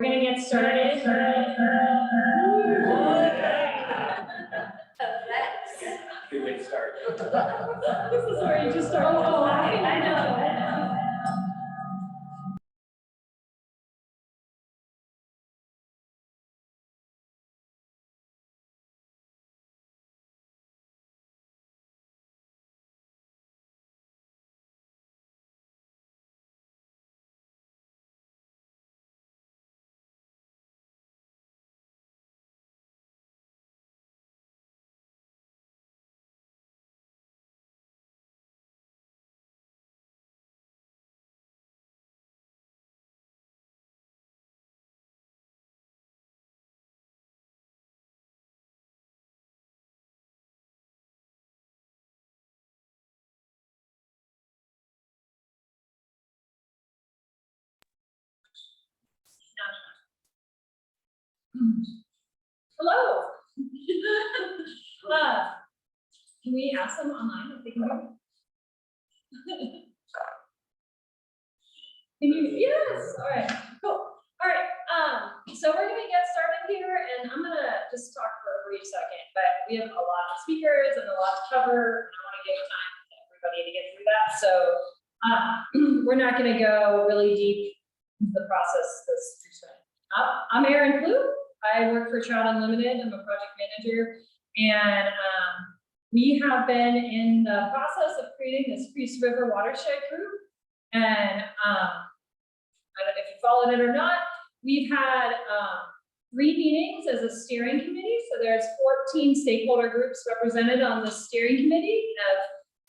We're gonna get started. Good start. This is where you just start. Oh, I know. Hello. Can we ask them online if they can hear? Can you? Yes. All right. Cool. All right. So we're gonna get started here, and I'm gonna just talk for a brief second. But we have a lot of speakers and a lot to cover, and I want to give time to everybody to get through that. So we're not gonna go really deep into the process this weekend. I'm Erin Blue. I work for Trout Unlimited. I'm a project manager, and we have been in the process of creating this Priest River Watershed group. And I don't know if you followed it or not, we've had 3 meetings as a steering committee. So there's 14 stakeholder groups represented on the steering committee of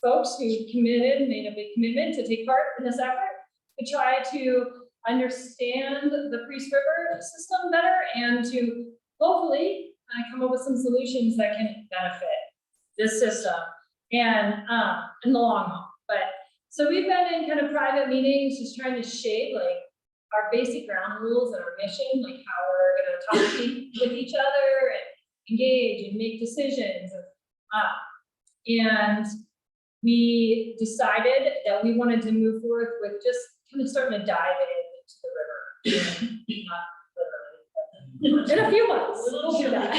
folks who made a big commitment to take part in this effort to try to understand the Priest River system better and to hopefully come up with some solutions that can benefit this system and in the long haul. But so we've been in kind of private meetings, just trying to shape like our basic ground rules and our mission, like how we're going to talk with each other and engage and make decisions. And we decided that we wanted to move forward with just kind of starting to dive into the river. Not literally, but in a few months, we'll do that.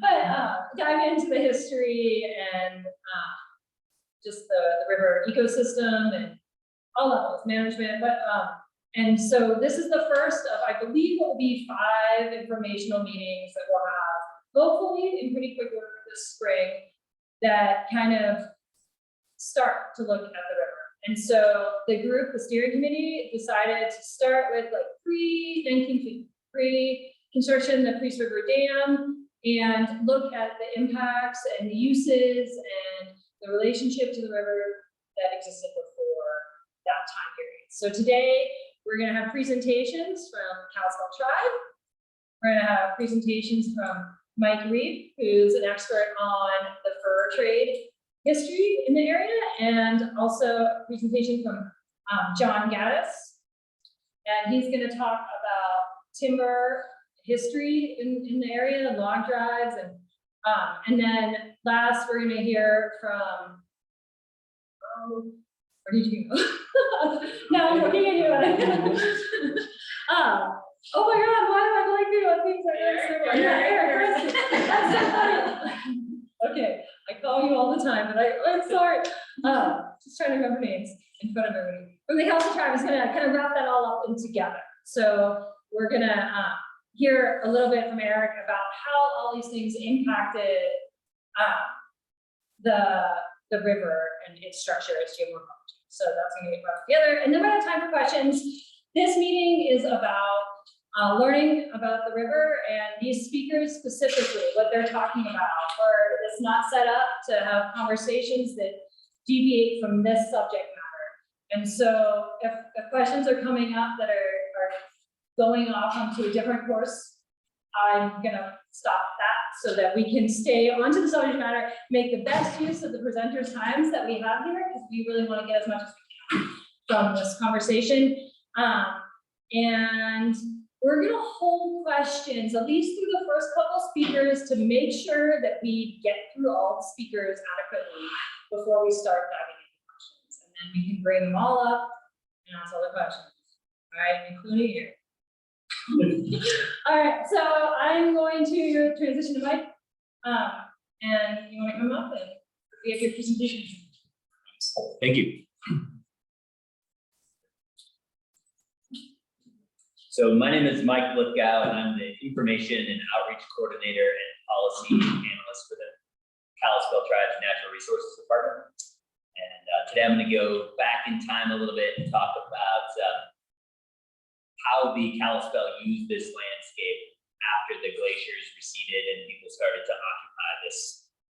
But dive into the history and just the river ecosystem and all levels, management. But and so this is the first of, I believe, will be 5 informational meetings that we'll have, hopefully in pretty quick order this spring, that kind of start to look at the river. And so the group, the steering committee, decided to start with like pre-construction the Priest River Dam and look at the impacts and the uses and the relationship to the river that existed before that time period. So today we're going to have presentations from Kalispell Tribe. We're going to have presentations from Mike Reed, who's an expert on the fur trade history in the area, and also a presentation from John Gaddis. And he's going to talk about timber history in the area, log drives, and then last we're going to hear from, where did you go? Now I'm looking at you. Oh my God, why am I blanking on things like this? Yeah, Eric. That's so funny. Okay, I call you all the time, but I'm sorry. Just trying to remember names in front of everybody. From the Kalispell Tribe is going to kind of wrap that all up in together. So we're going to hear a little bit from Eric about how all these things impacted the river and its structure as geomorphology. So that's going to get brought together. And then we have time for questions. This meeting is about learning about the river and these speakers specifically, what they're talking about, or it's not set up to have conversations that deviate from this subject matter. And so if questions are coming up that are going off onto a different course, I'm gonna stop that so that we can stay onto the subject matter, make the best use of the presenters' times that we have here, because we really want to get as much as we can from this conversation. And we're gonna hold questions, at least through the first couple speakers, to make sure that we get through all the speakers adequately before we start diving into questions. And then we can bring them all up and ask all the questions, all right, including you. All right, so I'm going to transition to Mike. And you want to come up and give your presentation? Thank you. So my name is Mike Lithgow, and I'm the Information and Outreach Coordinator and Policy Analyst for the Kalispell Tribe's Natural Resources Department. And today I'm going to go back in time a little bit and talk about how the Kalispell used this landscape after the glaciers receded and people started to occupy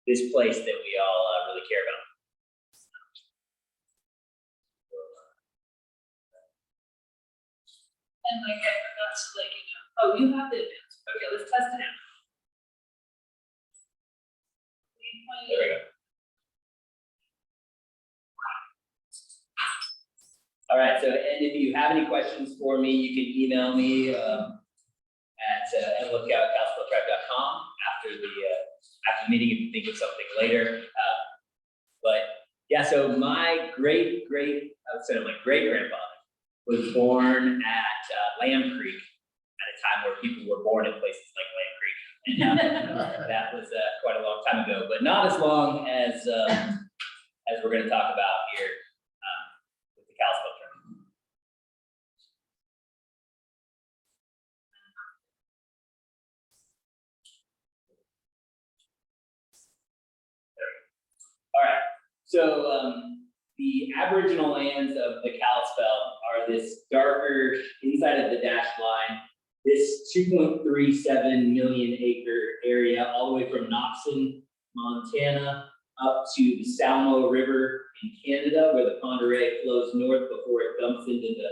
this place that we all really care about. And like I forgot to let you know. Oh, you have the advance. Okay, let's test it out. There we go. All right, so and if you have any questions for me, you can email me at mlithgow@kalispelltribe.com after the meeting if you think of something later. But yeah, so my great grandfather was born at Lamb Creek at a time where people were born in places like Lamb Creek, and that was quite a long time ago, but not as long as we're going to talk about here with the Kalispell Tribe. All right, so the Aboriginal lands of the Kalispell are this darker inside of the dashed line, this 2.37 million acre area, all the way from Knoxon, Montana, up to the Salmo River in Canada, where the Pend Oreille flows north before it dumps into the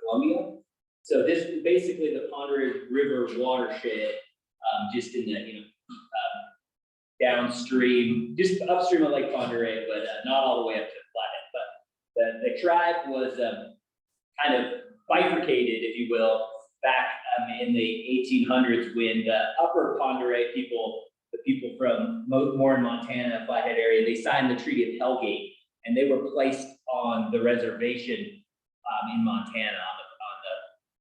Columbia. So this is basically the Pend Oreille River watershed, just in the downstream, just upstream of Lake Pend Oreille, but not all the way up to the Flathead. But the tribe was kind of bifurcated, if you will, back in the 1800s when the upper Pend Oreille people, the people from more in Montana, Flathead area, they signed the Treaty of Hellgate, and they were placed on the reservation in Montana, on the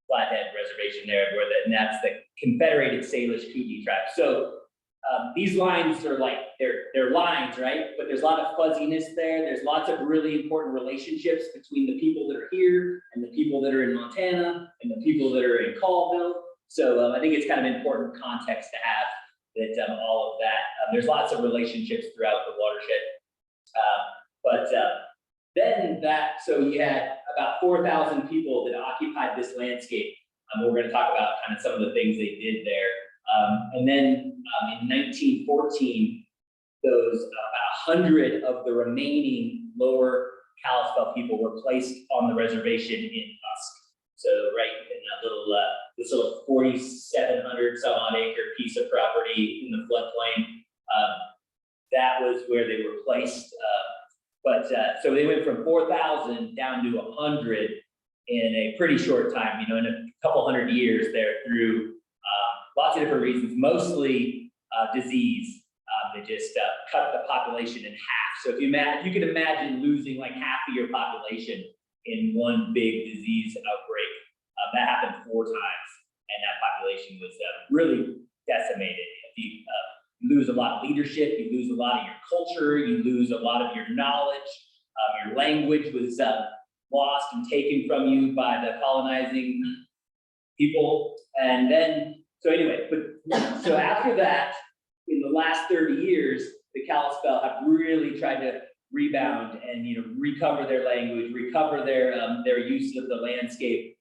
Flathead reservation there, and that's the Confederated Salish Kootenai tribe. So these lines are like, they're lines, right? But there's a lot of fuzziness there. There's lots of really important relationships between the people that are here and the people that are in Montana and the people that are in Colville. So I think it's kind of important context to have that all of that. There's lots of relationships throughout the watershed. So you had about 4,000 people that occupied this landscape. We're going to talk about kind of some of the things they did there. And then in 1914, those about 100 of the remaining lower Kalispell people were placed on the reservation in Husk. So right in that little, this little 4,700 some odd acre piece of property in the floodplain, that was where they were placed. So they went from 4,000 down to 100 in a pretty short time, in a couple hundred years there through lots of different reasons, mostly disease. They just cut the population in half. So if you can imagine losing like half of your population in one big disease outbreak, that happened 4 times, and that population was really decimated. You lose a lot of leadership, you lose a lot of your culture, you lose a lot of your knowledge, your language was lost and taken from you by the colonizing people. And then, so after that, in the last 30 years, the Kalispell have really tried to rebound and recover their language, recover their use of the landscape.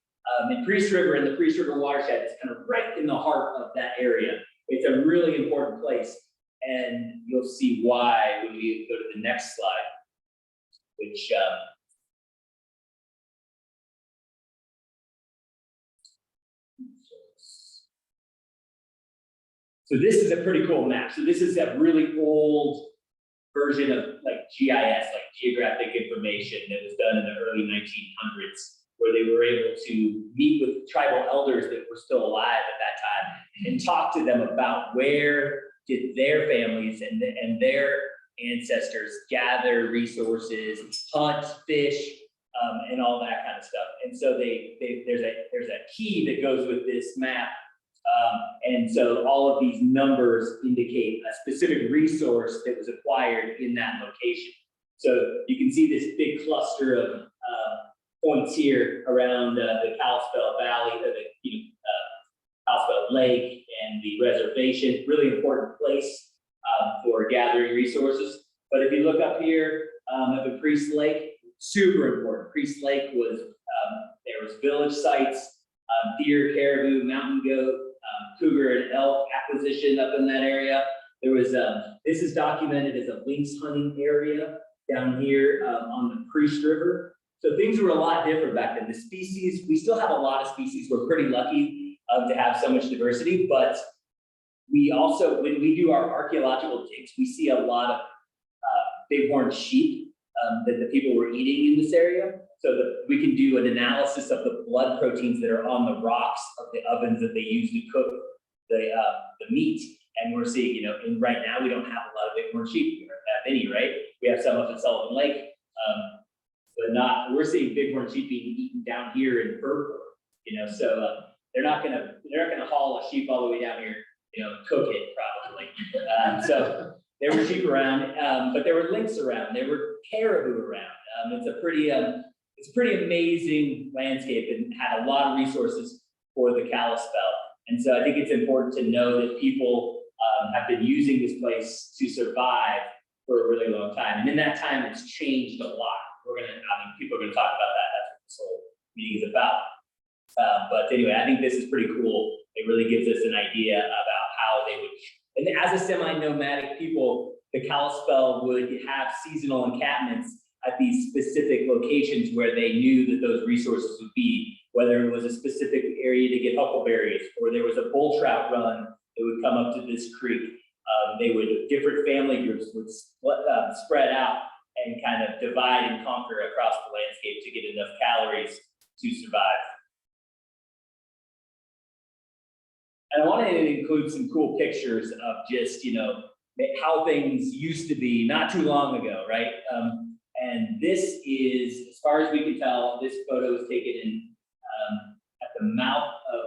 And Priest River and the Priest River watershed is kind of right in the heart of that area. It's a really important place, and you'll see why when we go to the next slide, which so this is a pretty cool map. So this is a really old version of like GIS, like geographic information, that was done in the early 1900s, where they were able to meet with tribal elders that were still alive at that time and talk to them about where did their families and their ancestors gather resources, hunt, fish, and all that kind of stuff. And so there's a key that goes with this map. And so all of these numbers indicate a specific resource that was acquired in that location. So you can see this big cluster of points here around the Kalispell Valley, or the Kalispell Lake and the reservation. Really important place for gathering resources. But if you look up here at the Priest Lake, super important. Priest Lake was, there was village sites, deer, caribou, mountain goat, cougar and elk acquisition up in that area. There was, this is documented as a lynx hunting area down here on the Priest River. So things were a lot different back then. The species, we still have a lot of species. We're pretty lucky to have so much diversity, but we also, when we do our archaeological digs, we see a lot of bighorn sheep that the people were eating in this area. So that we can do an analysis of the blood proteins that are on the rocks of the ovens that they use to cook the meat. And we're seeing, and right now we don't have a lot of bighorn sheep. We don't have any, right? We have some up at Sullivan Lake, but we're seeing bighorn sheep being eaten down here in Burport, so they're not gonna haul a sheep all the way down here, cook it probably. So there were sheep around, but there were lynx around, there were caribou around. It's a pretty amazing landscape and had a lot of resources for the Kalispell. And so I think it's important to know that people have been using this place to survive for a really long time. And in that time, it's changed a lot. People are gonna talk about that. That's what this whole meeting is about. But anyway, I think this is pretty cool. It really gives us an idea about how they would, and as a semi-nomadic people, the Kalispell would have seasonal encampments at these specific locations where they knew that those resources would be, whether it was a specific area to get huckleberries, or there was a bull trout run that would come up to this creek. Different family groups would spread out and kind of divide and conquer across the landscape to get enough calories to survive. And I wanted to include some cool pictures of just, how things used to be not too long ago, right? And this is, as far as we can tell, this photo was taken in at the mouth of,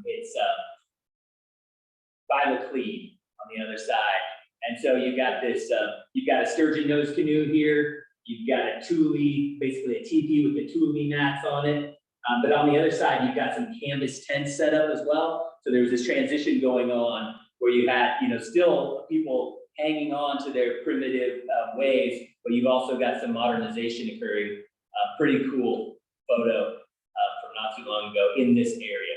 it's by the Cleve on the other side. And so you've got this, you've got a sturgeon nose canoe here. You've got a tule, basically a teepee with the tule mats on it. But on the other side, you've got some canvas tents set up as well. So there was this transition going on where you had, still people hanging on to their primitive ways, but you've also got some modernization occurring. Pretty cool photo from not too long ago in this area.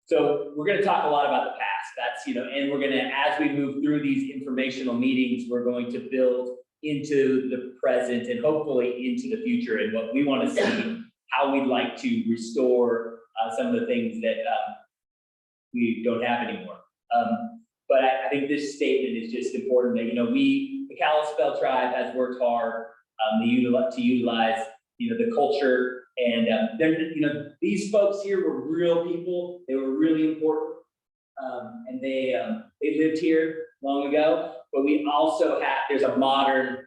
So we're going to talk a lot about the past. That's, and we're going to, as we move through these informational meetings, we're going to build into the present and hopefully into the future and what we want to see, how we'd like to restore some of the things that we don't have anymore. But I think this statement is just important that, the Kalispell tribe has worked hard to utilize, the culture. And these folks here were real people. They were really important. And they lived here long ago. But we also have, there's a modern,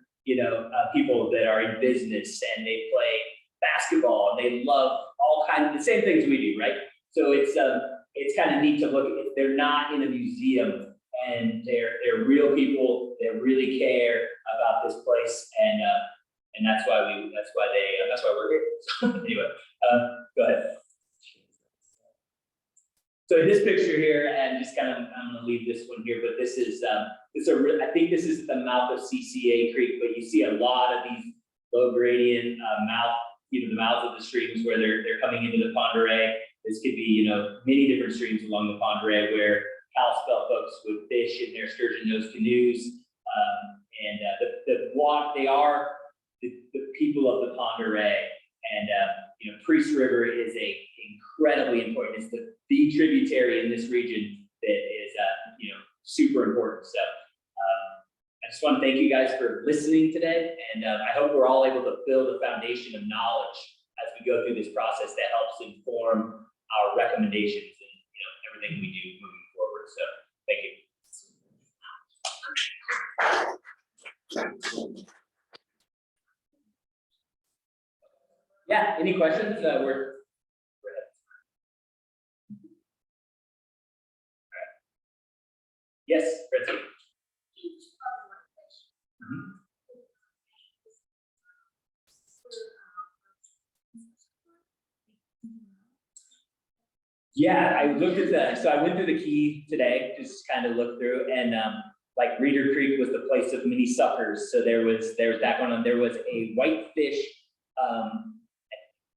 people that are in business and they play basketball and they love all kinds of the same things we do, right? So it's kind of neat to look at. They're not in a museum, and they're real people. They really care about this place, and that's why we're here. So anyway, go ahead. So in this picture here, and just kind of, I'm going to leave this one here, but this is I think this is the mouth of CCA Creek, but you see a lot of these low gradient the mouths of the streams where they're coming into the Pend Oreille. This could be, many different streams along the Pend Oreille where Kalispell folks would fish in their sturgeon nose canoes. They are the people of the Pend Oreille, and Priest River is incredibly important. It's the tributary in this region that is super important. So I just want to thank you guys for listening today, and I hope we're all able to build a foundation of knowledge as we go through this process that helps inform our recommendations and everything we do moving forward. So thank you. Yeah, any questions? Yes, Fritzy. Yeah, I looked at so I went through the key today, just kind of looked through, and like Reeder Creek was the place of many suckers. So there was that one, and there was a whitefish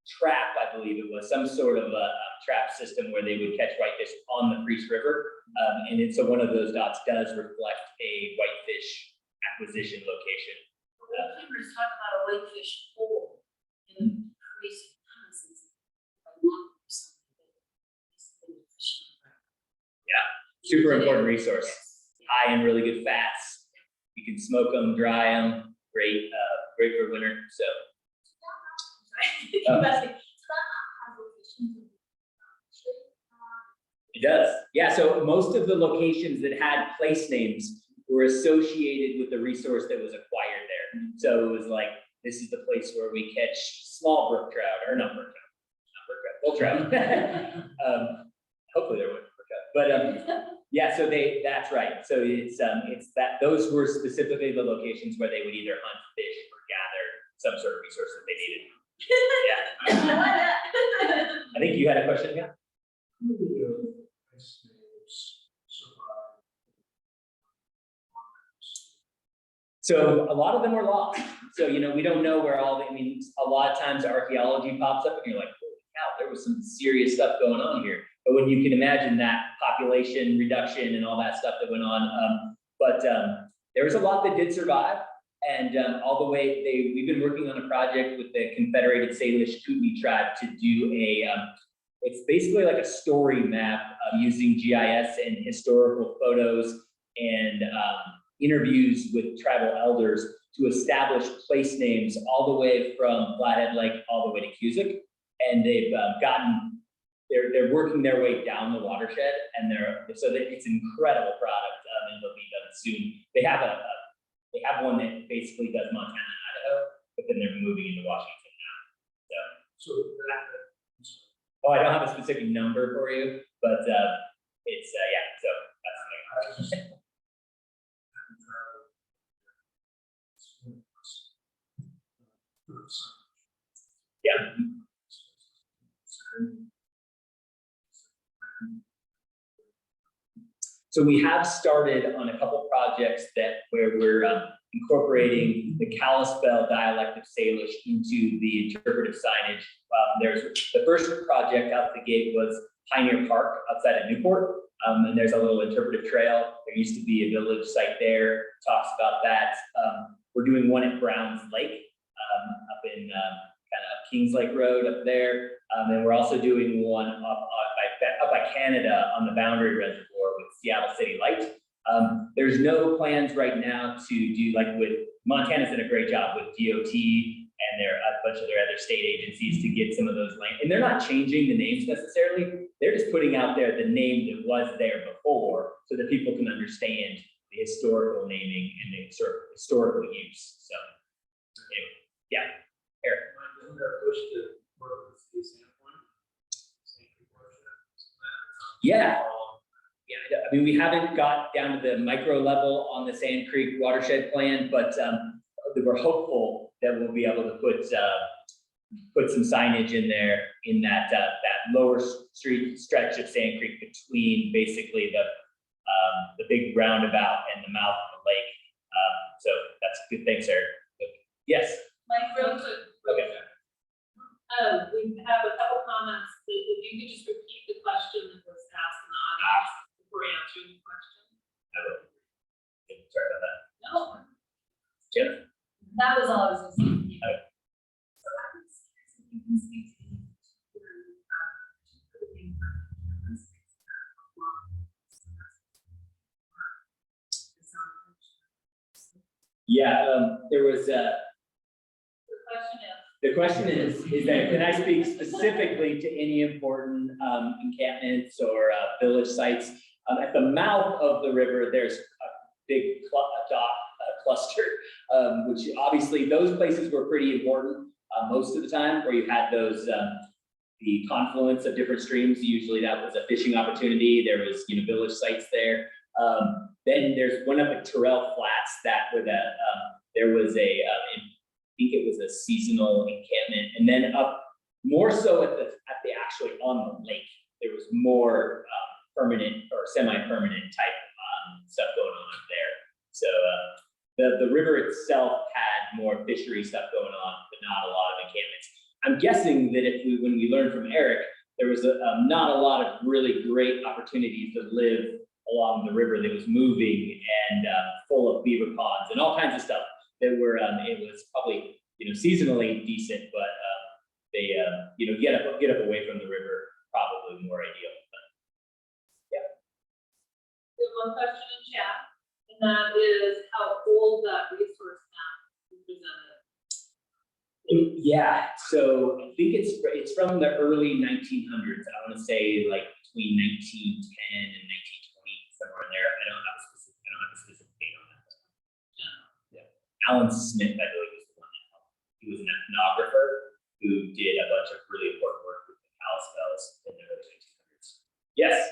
trap, I believe it was, some sort of a trap system where they would catch whitefish on the Priest River. So one of those dots does reflect a whitefish acquisition location. Chambers talk about a whitefish hole in Priest Reconnaissance. Like one or something. Yeah, super important resource. Yes. High in really good fats. You can smoke them, dry them. Great, great for winter. So. It does. Yeah, so most of the locations that had place names were associated with the resource that was acquired there. So it was like, this is the place where we catch small brook trout, or not brook trout, not brook trout, full trout. Hopefully there wasn't brook trout, but yeah, so that's right. So it's that those were specifically the locations where they would either hunt, fish, or gather some sort of resource that they needed. Yeah. I think you had a question, yeah? So a lot of them were lost. So, we don't know where a lot of times archaeology pops up and you're like, holy cow, there was some serious stuff going on here. But when you can imagine that population reduction and all that stuff that went on, there was a lot that did survive. And all the way, we've been working on a project with the Confederated Salish Kootenai tribe to do it's basically like a story map using GIS and historical photos and interviews with tribal elders to establish place names all the way from Flathead Lake all the way to Cusick. And they've they're working their way down the watershed, and so it's an incredible product, and they'll be done soon. They have one that basically does Montana and Idaho, but then they're moving into Washington now. I don't have a specific number for you, but it's yeah. So that's the thing. Yeah. So we have started on a couple projects where we're incorporating the Kalispel dialect of Salish into the interpretive signage. There's the first project out the gate was Pioneer Park outside of Newport, and there's a little interpretive trail. There used to be a village site there. Talks about that. We're doing one at Browns Lake, up in kind of up Kings Lake Road up there, and we're also doing one up by Canada on the Boundary Reservoir with Seattle City Light. There's no plans right now to do Montana's done a great job with DOT and a bunch of their other state agencies to get some of those land, and they're not changing the names necessarily. They're just putting out there the name that was there before so that people can understand the historical naming and the historical use. So, yeah, Eric. Yeah. Yeah, I mean, we haven't got down to the micro level on the Sand Creek watershed plan, but we're hopeful that we'll be able to put some signage in there in that lower street stretch of Sand Creek between basically the big roundabout and the mouth of the lake. So that's a good thing, sir. Yes. Mike, real quick. Okay. We have a couple comments. If you could just repeat the question that was asked in the audience before answering the question. I will. Sorry about that. No. Jim? That was all I was going to say. Okay. So I would say if you can speak to Yeah, there was the question is. the question is that can I speak specifically to any important encampments or village sites? At the mouth of the river, there's big dock cluster, which obviously those places were pretty important most of the time, where you had those the confluence of different streams. Usually that was a fishing opportunity. There was, you know, village sites there. Then there's one up at Terrell Flats that with a there was a I think it was a seasonal encampment, and then up more so at the actually on the lake, there was more permanent or semi-permanent type stuff going on up there. So the river itself had more fishery stuff going on, but not a lot of encampments. I'm guessing that when we learned from Eric, there was not a lot of really great opportunities to live along the river that was moving and full of beaver ponds and all kinds of stuff that were, it was probably, you know, seasonally decent, but they, you know, get up away from the river, probably more ideal. We have one question in chat, and that is how old that resource map is presented. Yeah, so I think it's from the early 1900s. I want to say like between 1910 and 1920, somewhere in there. I don't have a specific date on that. Yeah. Alan Smith, I believe, was the one that helped. He was an ethnographer who did a bunch of really important work with the Kalispels in the early 1900s. Yes.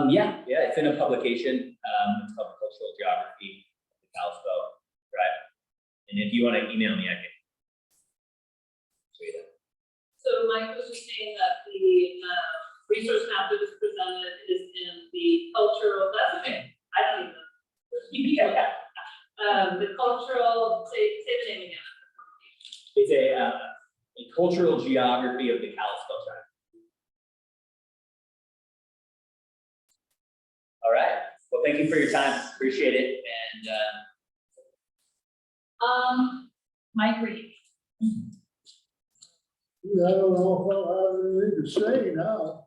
Yeah, it's in a publication. It's called Cultural Geography of the Kalispel, right? And if you want to email me, I can show you that. So Mike was just saying that the resource map that was presented is in the cultural, that's okay, I don't even know. The cultural, say the name again. It's a cultural geography of the Kalispel tribe. All right. Well, thank you for your time. Appreciate it. And Mike Reed. Yeah, I don't know if I'll have anything to say now.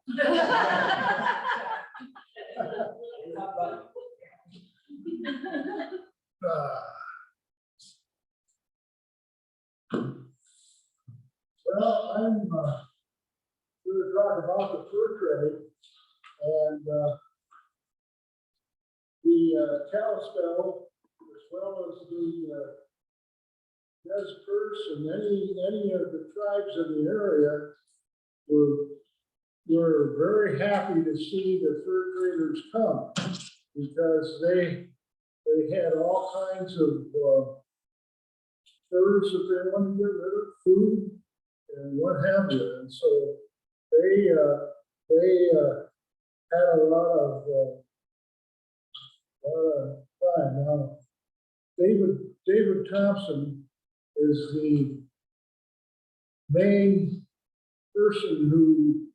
Well, I'm going to talk about the fur trade and the Kalispel, as well as the Nez Perce and any of the tribes in the area were very happy to see the fur traders come, because they had all kinds of furs that they wanted to get rid of, food and what have you. And so they had a lot of time. Now, David Thompson is the main person who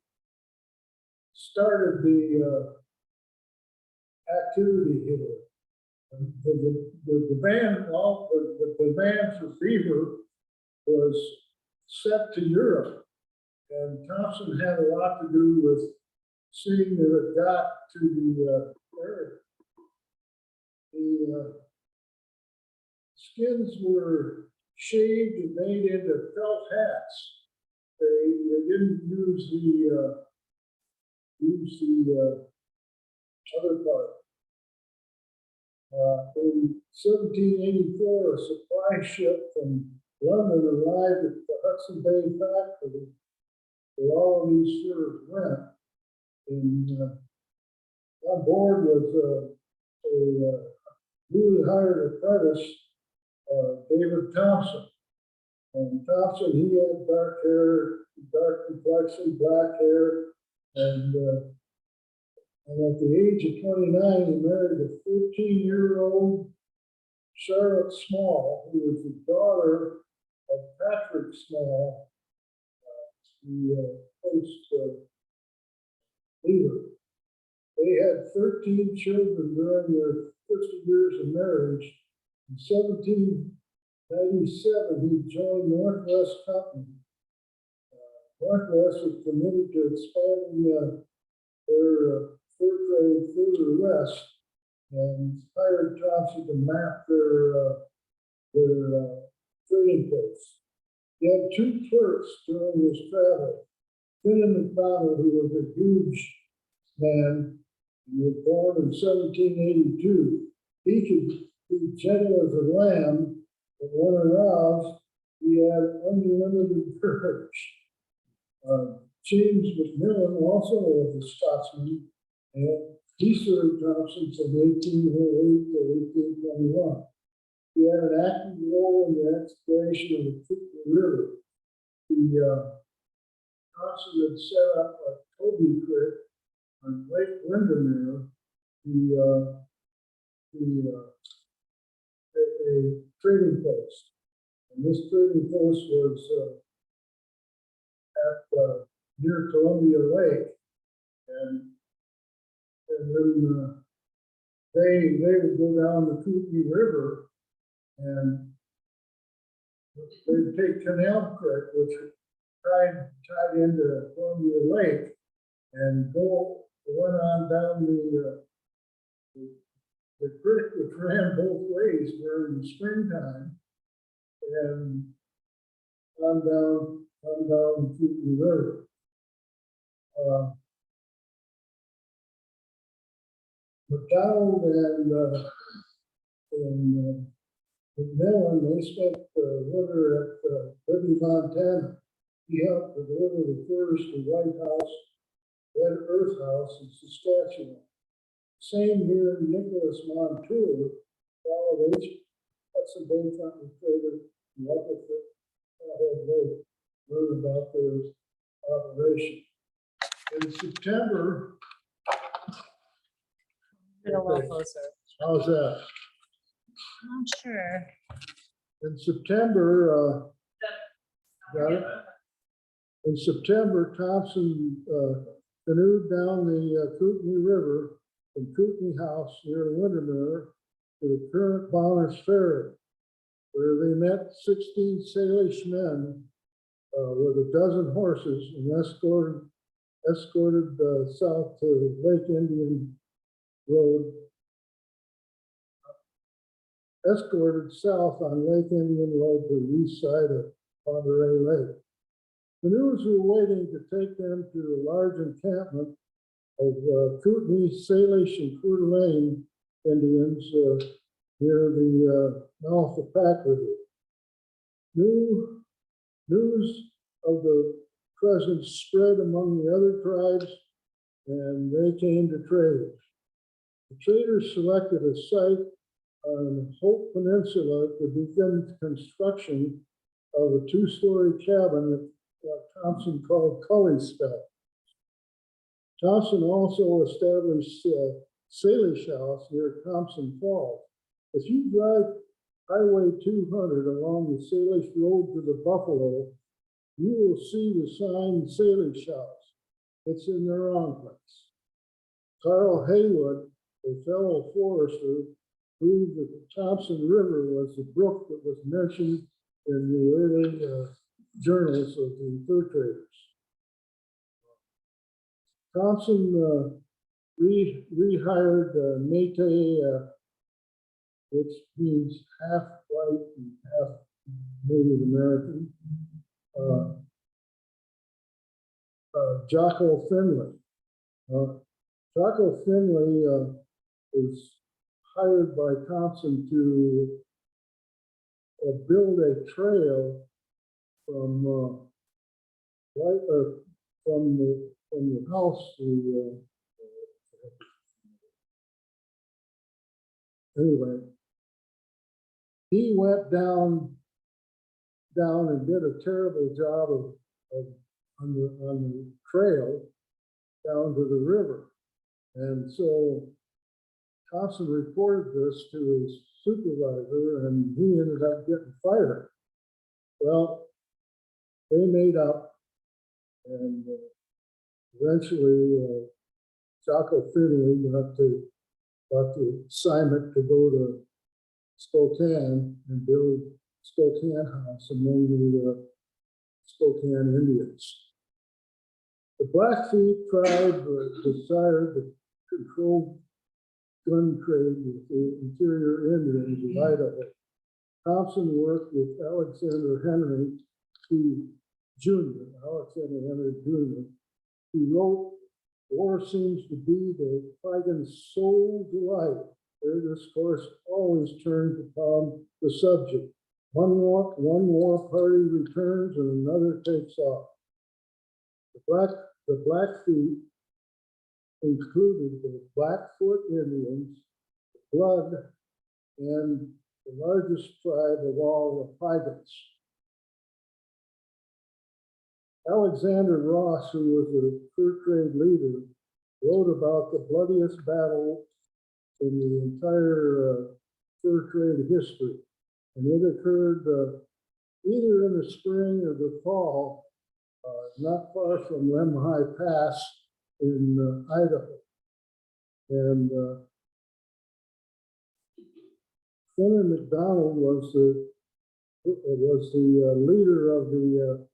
started the activity here. The demand for beaver was set to Europe, and Thompson had a lot to do with seeing that it got to the area. The skins were shaved and made into felt hats. They didn't use the other part. In 1784, a supply ship from London arrived at the Hudson Bay factory where all of these furs went. And on board was a newly hired apprentice, David Thompson. And Thompson, he had dark hair, dark complexion, black hair, and at the age of 29, he married a 13-year-old Charlotte Small, who was the daughter of Patrick Small, the post leader. They had 13 children during their 50 years of marriage. In 1797, he joined Northwest Company. Northwest was committed to expanding their fur trade further west, and hired Thompson to map their trading posts. He had two clerks during his travel. Finan McDonald, who was a huge man, He was born in 1782. He could be gentle as a lamb, but when aroused, he had unlimited courage. James McMillan also was a Scotsman, and he served Thompson from 1808 to 1821. He had an active role in the exploration of the Kootenai River. Thompson had set up a Toby Creek on Lake Windermere, a trading post. And this trading post was at near Columbia Lake, and then they would go down the Kootenai River, and they'd take Canal Creek, which tied into Columbia Lake, and went on down the creek, which ran both ways during the springtime, and on down the Kootenai River. McDonald and McMillan, they spent the winter at Libby, Montana. He helped deliver the furs to White House, Red Earth House in Saskatchewan. Same here in Nicholas Montour, followed Hudson Bay Company trader in Watershed Lake, learned about their operation. In September, Get a little closer. how's that? I'm not sure. In September, got it? In September, Thompson canoed down the Kootenai River from Kootenai House near Windermere to the current Bonners Ferry, where they met 16 Salish men with a dozen horses and escorted south to Lake Indian Road. Escorted south on Lake Indian Road to the east side of Monterey Lake. Canoes were waiting to take them to a large encampment of Kootenai, Salish, and Coeur d'Alene Indians near the mouth of Pack River. News of the presence spread among the other tribes, and they came to trade. The traders selected a site on Hope Peninsula to begin construction of a two-story cabin that Thompson called Cully Spell. Thompson also established Salish House near Thompson Falls. If you drive Highway 200 along the Salish Road to the Buffalo, you will see the sign Salish House. It's in the wrong place. Carl Haywood, a fellow forester, proved that the Thompson River was the brook that was mentioned in the early journals of the fur traders. Thompson rehired Métis, which means half white and half Native American, Jocko Finley. Jocko Finley was hired by Thompson to build a trail from the house to anyway. He went down and did a terrible job on the trail down to the river, and so Thompson reported this to his supervisor, and he ended up getting fired. Well, they made up, and eventually Jocko Finley got the assignment to go to Spokane and build Spokane House among the Spokane Indians. The Blackfeet tribe desired to control gun trade with the interior Indians of Idaho. Thompson worked with Alexander Henry Jr., who wrote war seems to be the Feigen's sole delight. Their discourse always turns upon the subject. One war party returns and another takes off. The Blackfeet included the Blackfoot Indians, Blood, and the largest tribe of all, the Feigens. Alexander Ross, who was the fur trade leader, wrote about the bloodiest battle in the entire fur trade history. And it occurred either in the spring or the fall, not far from Lemhi Pass in Idaho. And Finan McDonald was the leader of the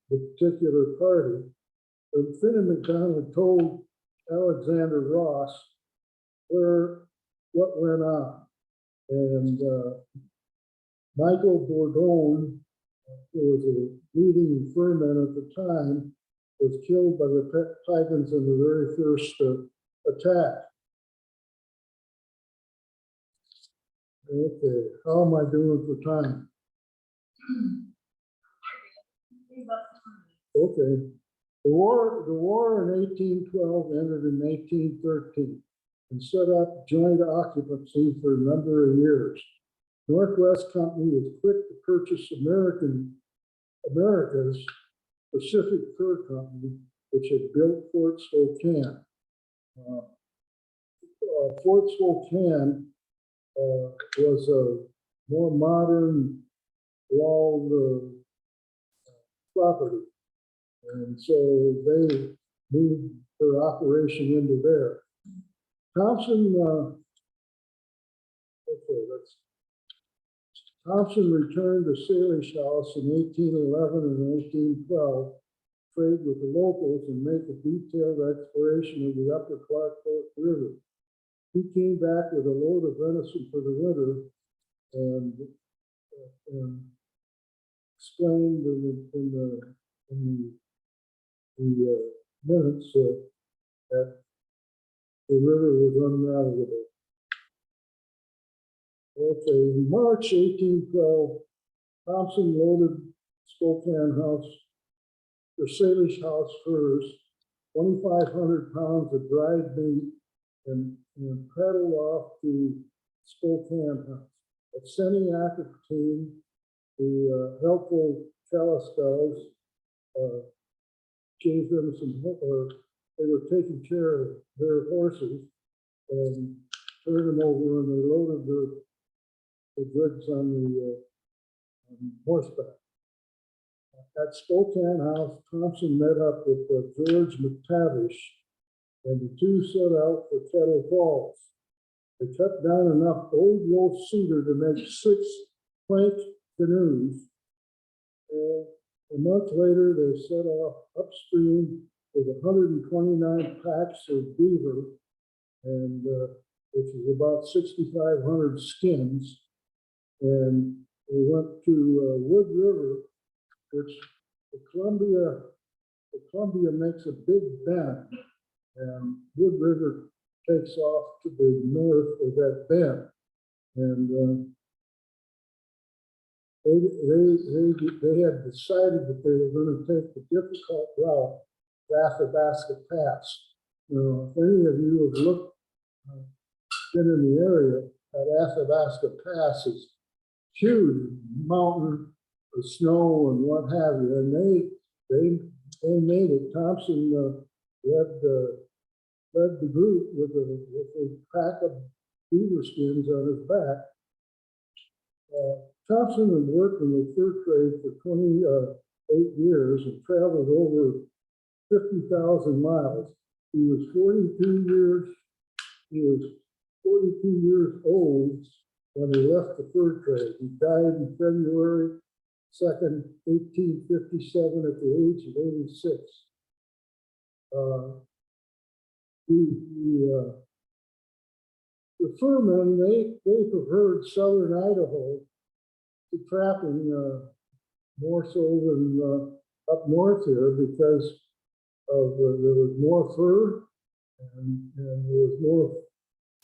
particular party. And Finan McDonald told Alexander Ross what went on. And Michael Bourdon, who was a leading furman at the time, was killed by the Feigens in the very first attack. Okay, how am I doing for time? Okay, the war in 1812 ended in 1813 and set up joint occupancy for a number of years. Northwest Company was quick to purchase America's Pacific Fur Company, which had built Fort Spokane. Fort Spokane was a more modern walled property. And so they moved their operation into there. Thompson returned to Salish House in 1811 and 1812, trade with the locals and make a detailed exploration of the upper Clark Fork River. He came back with a load of venison for the winter and explained in the minutes that the river was unnavigable. Okay, in March 1812, Thompson loaded Spokane House, or Salish House furs, 2,500 pounds of dried meat, and paddled off to Spokane House. At Seniacatine, the helpful Kalispels gave them they were taking care of their horses and turned them over, and they loaded the goods on horseback. At Spokane House, Thompson met up with George McTavish, and the two set out for Kettle Falls. They cut down enough old wolf cedar to make 6 plank canoes. A month later, they set off upstream with 129 packs of beaver, and which is about 6,500 skins. And they went to Wood River, which the Columbia makes a big bend, and Wood River takes off to the north of that bend. And they had decided that they were going to take the difficult route to Athabasca Pass. Now, if any of you have been in the area, that Athabasca Pass is huge mountain of snow and what have you, and they made it. Thompson led the group with a pack of beaver skins on his back. Thompson had worked in the fur trade for 28 years and traveled over 50,000 miles. He was 42 years old when he left the fur trade. He died in February 2nd, 1857 at the age of 86. The furmen, they preferred southern Idaho to trapping more so than up north here, because there was more fur and there was more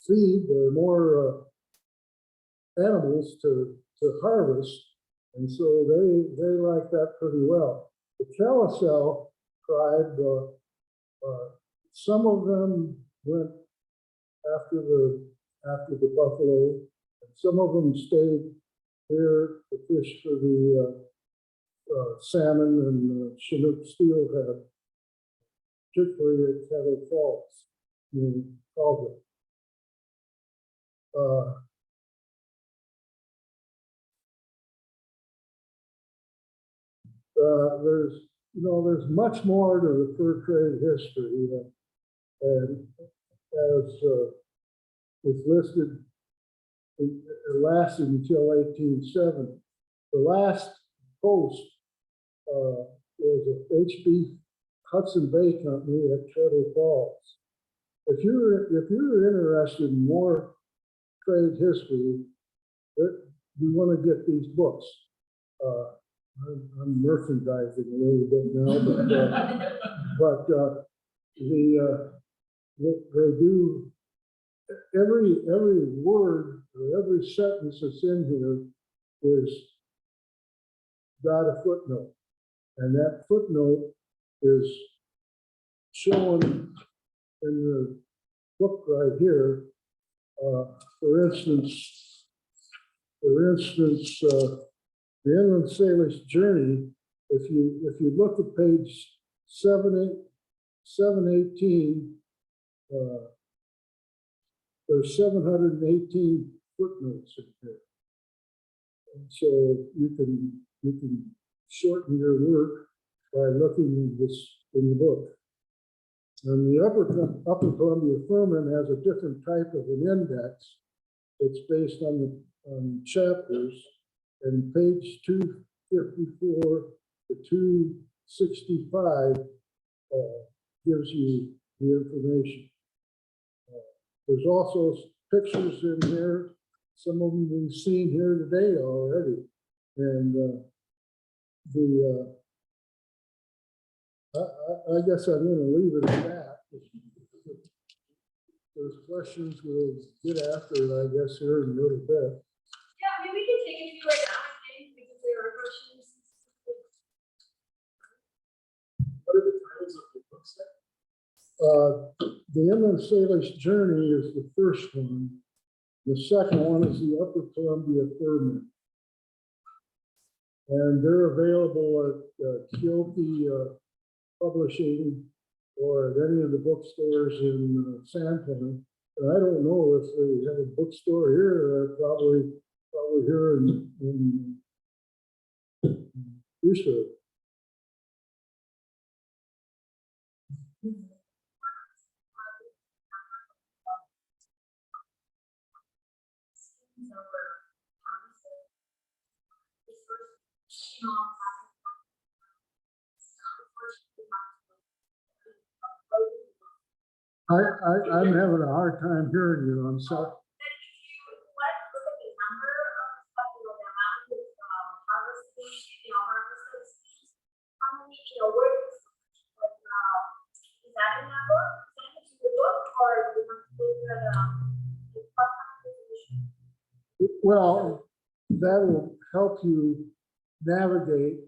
feed, there were more animals to harvest. And so they liked that pretty well. The Carousel tribe, some of them went after the buffalo, and some of them stayed here to fish for the salmon and Chinook steelhead, particularly at Kettle Falls, in Calder. There's much more to the fur trade history, and as is listed, it lasted until 1870. The last post was a HB Hudson Bay Company at Kettle Falls. If you're interested in more trade history, you want to get these books. I'm merchandising a little bit now, but they do every word or every sentence that's in here is got a footnote, and that footnote is shown in the book right here. For instance, the Inland Sailor's Journey. If you look at page 718, there's 718 footnotes in here, and so you can shorten your work by looking in the book. And the Upper Columbia Firman has a different type of an index. It's based on chapters, and page 254 to 265 gives you the information. There's also pictures in here. Some of them we've seen here today already. And I guess I'm going to leave it at that. If there's questions, we'll get after it, I guess, here in a little bit. Yeah, I mean, we can take it to you right now, I think, because there are questions. What are the titles of the books then? The Inland Sailor's Journey is the first one. The second one is the Upper Columbia Firman. And they're available at Keoki Publishing or at any of the bookstores in Sandpoint. And I don't know if they have a bookstore here, probably here in Houston. I'm having a hard time hearing you. I'm sorry. Well, that'll help you navigate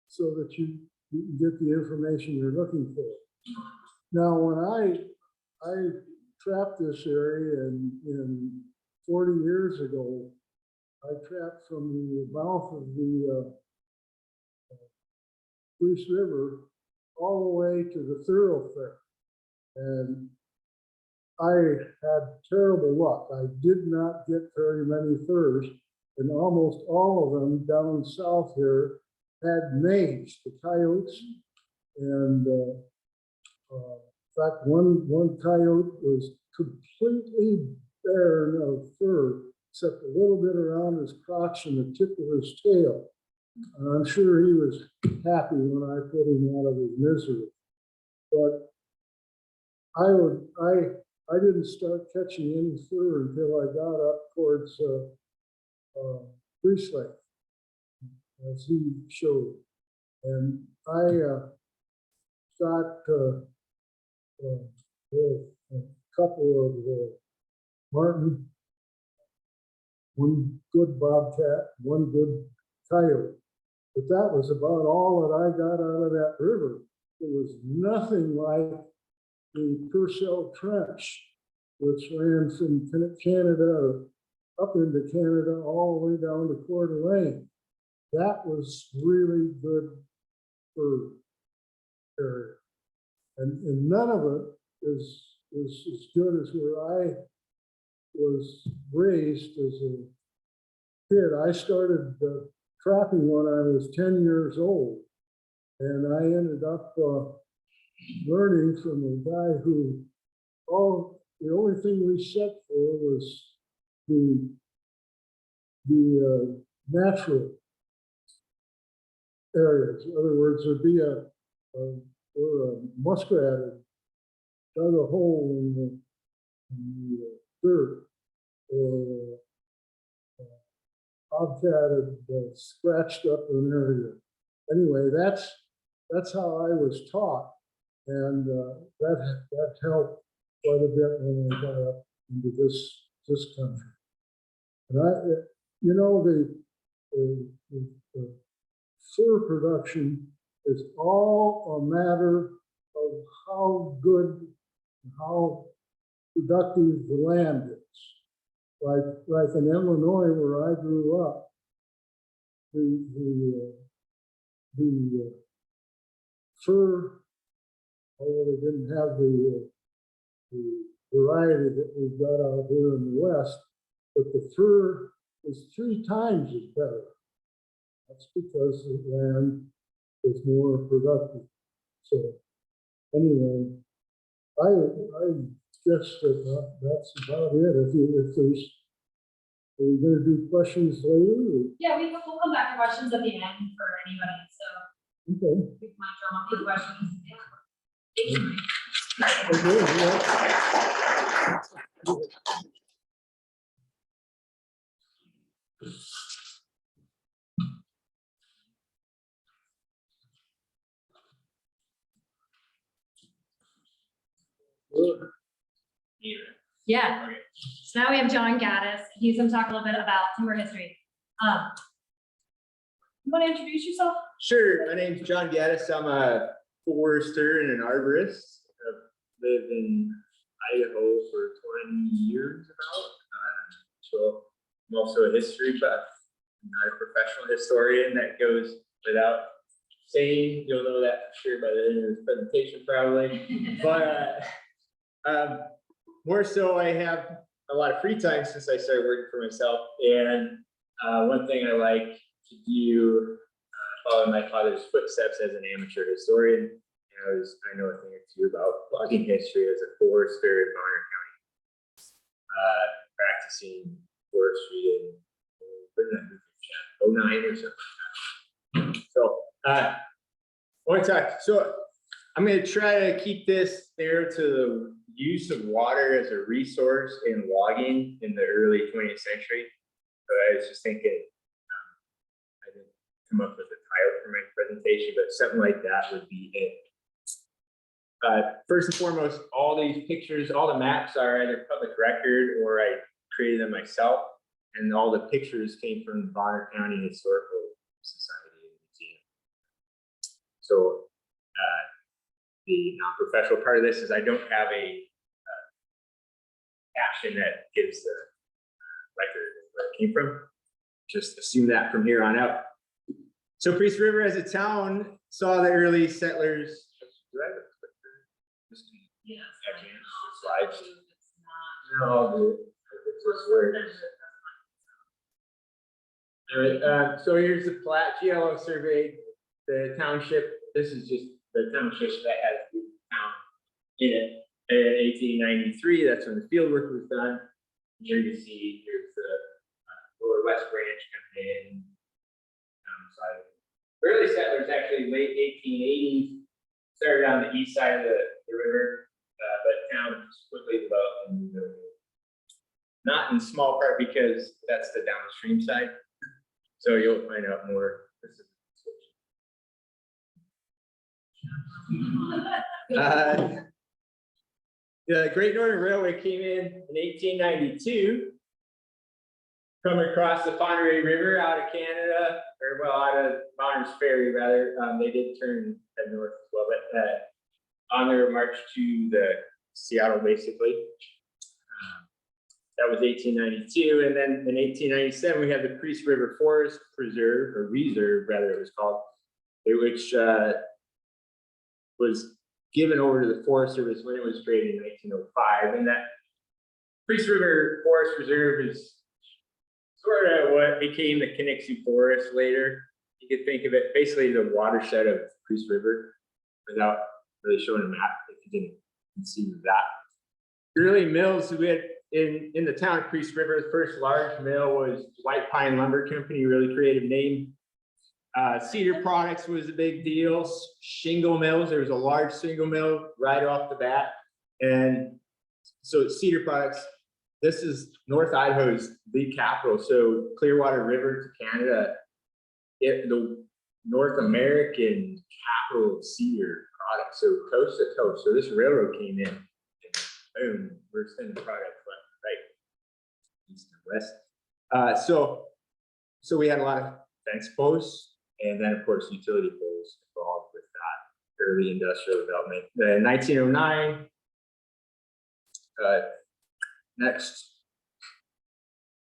so that you can get the information you're looking for. Now, when I trapped this area in 40 years ago, I trapped from the mouth of the Priest River all the way to the thoroughfare. And I had terrible luck. I did not get very many furs, and almost all of them down south here had names, the coyotes. And in fact, one coyote was completely barren of fur, except a little bit around his crotch and the tip of his tail. And I'm sure he was happy when I put him out of his misery. But I didn't start catching any fur until I got up towards Priest Lake, as he showed. And got a couple of marten, one good bobcat, one good coyote. But that was about all that I got out of that river. It was nothing like the Purcell Trench, which ran from Canada up into Canada all the way down to Coeur d'Alene. That was really good for area. And none of it is as good as where I was raised as a kid. I started trapping when I was 10 years old. And I ended up learning from a guy who, the only thing we set for was the natural areas. In other words, there'd be where a muskrat had dug a hole in the dirt, or bobcat had scratched up an area. Anyway, that's how I was taught, and that helped quite a bit when I got up into this country. And the fur production is all a matter of how good, how productive the land is. Like in Illinois, where I grew up, the fur, although they didn't have the variety that we've got out here in the West, but the fur is 3 times as better. That's because the land is more productive. So anyway, I guess that's about it. If there's, are we going to do questions later? Yeah, we'll come back to questions at the end for anybody, so Okay. we might drum up the questions. Yeah, so now we have John Gaddis. He's gonna talk a little bit about timber history. You wanna introduce yourself? Sure, my name's John Gaddis. I'm a forester and an arborist. I've lived in Idaho for 20 years about. So I'm also a history buff. I'm not a professional historian. That goes without saying. You'll know that for sure by the end of this presentation probably. But more so, I have a lot of free time since I started working for myself. And one thing I like to do, follow my father's footsteps as an amateur historian. I know a thing or two about logging history as a forester in Bonner County, practicing forestry in 09 or something. So I want to talk. So I'm going to try to keep this there to the use of water as a resource in logging in the early 20th century. So I was just thinking, I didn't come up with a title for my presentation, but something like that would be it. First and foremost, all these pictures, all the maps are either public record or I created them myself. And all the pictures came from the Bonner County Historical Society and Museum. So the non-professional part of this is I don't have a caption that gives the record where it came from. Just assume that from here on out. So Priest River as a town saw the early settlers. Yes. Slides. It's not. No, I'll do it. It's just words. All right, so here's the plat, GLO survey, the township. This is just the township that has the town in it. In 1893, that's when the field work was done. Here you see, here's the lower west branch coming in. Early settlers actually late 1880s started on the east side of the river, but town quickly developed and moved. Not in small part because that's the downstream side. So you'll find out more. The Great Northern Railway came in 1892. Coming across the Conway River out of Canada, or well, out of Bonners Ferry rather. They did turn head north as well, but on their march to the Seattle, basically. That was 1892, and then in 1897 we had the Priest River Forest Preserve, or Reserve rather it was called, which was given over to the Forest Service when it was created in 1905. And that Priest River Forest Reserve is sort of what became the Connexu Forest later. You could think of it basically the watershed of Priest River, without really showing a map if you didn't conceive of that. The early mills we had in the town of Priest River, the first large mill was White Pine Lumber Company, really creative name. Cedar Products was a big deal. Shingle mills, there was a large shingle mill right off the bat. And so Cedar Products, this is North Idaho's big capital. So Clearwater River to Canada, the North American capital of cedar products. So coast to coast. So this railroad came in, and boom, we're sending products left and right, east and west. So we had a lot of fence posts. And then, of course, utility poles involved with that early industrial development. In 1909, next.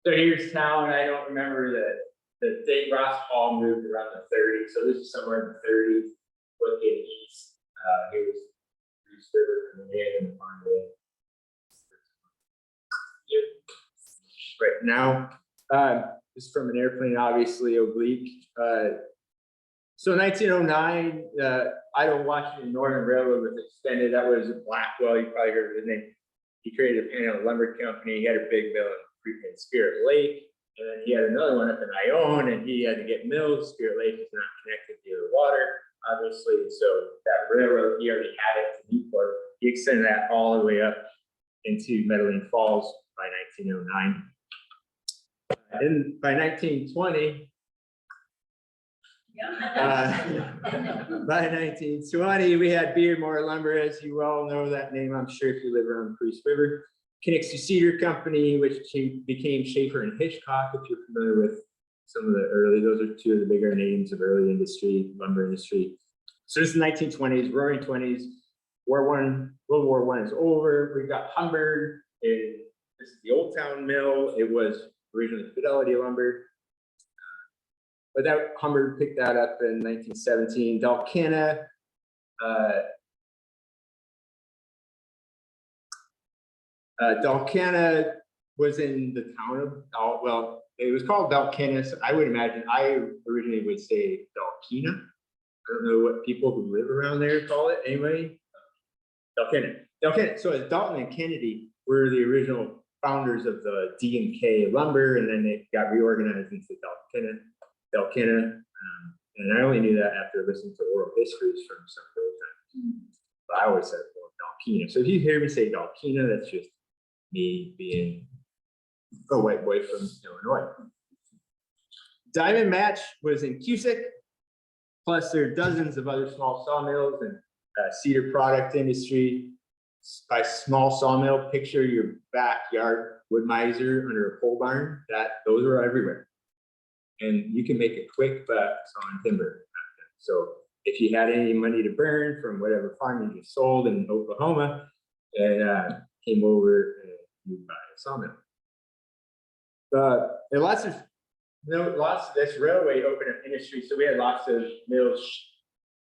So here's town. I don't remember the date. Ross Hall moved around the 30s. So this is somewhere in the 30s, looking east. Here's Priest River from the end and the Conway. Right now, this is from an airplane, obviously oblique. So 1909, Idaho Washington Northern Railroad was extended. That was Blackwell. You probably heard of his name. He created a Panhandle Lumber Company. He had a big mill in Spirit Lake, and then he had another one up in Ione, and he had to get mills. Spirit Lake is not connected to the water, obviously. So that railroad, he already had it to Newport. He extended that all the way up into Medellin Falls by 1909. And by 1920. By 1920, we had Beardmore Lumber, as you all know that name, I'm sure, if you live around Priest River. Connexu Cedar Company, which became Schaefer and Hitchcock, if you're familiar with some of the early, those are two of the bigger names of early industry, lumber industry. So this is the 1920s, roaring 20s. World War I is over. We've got Humbird. This is the Old Town Mill. It was originally Fidelity Lumber. But that Humbird picked that up in 1917. Dalkana was in the town of, well, it was called Dalkana. So I would imagine, I originally would say Dalkina. I don't know what people who live around there call it anyway. Dalkana. So as Dalton and Kennedy were the original founders of the D&K lumber, and then it got reorganized into Dalkana. And I only knew that after listening to oral histories from some of those times. But I always said, well, Dalkina. So if you hear me say Dalkina, that's just me being a white boy from Illinois. Diamond Match was in Cusick, plus there are dozens of other small sawmills and cedar product industry. By small sawmill, picture your backyard wood miser under a pole barn. Those were everywhere. And you can make a quick buck on timber. So if you had any money to burn from whatever farm you just sold in Oklahoma, and came over and you buy a sawmill. And lots of this railway opened up industry. So we had lots of mills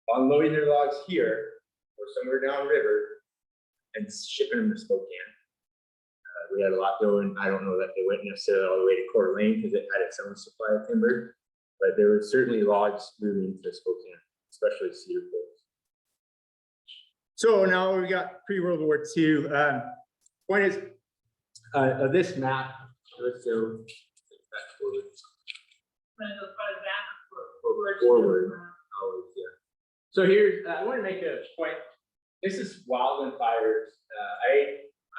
unloading their logs here or somewhere downriver and shipping them to Spokane. We had a lot going. I don't know that they went necessarily all the way to Coeur d'Alene because it had its own supply of timber, but there were certainly logs moving to Spokane, especially cedar poles. So now we got pre-World War II. Point is, this map, let's go back forward. Forward. Oh, yeah. So here's, I want to make a point. This is wildland fires.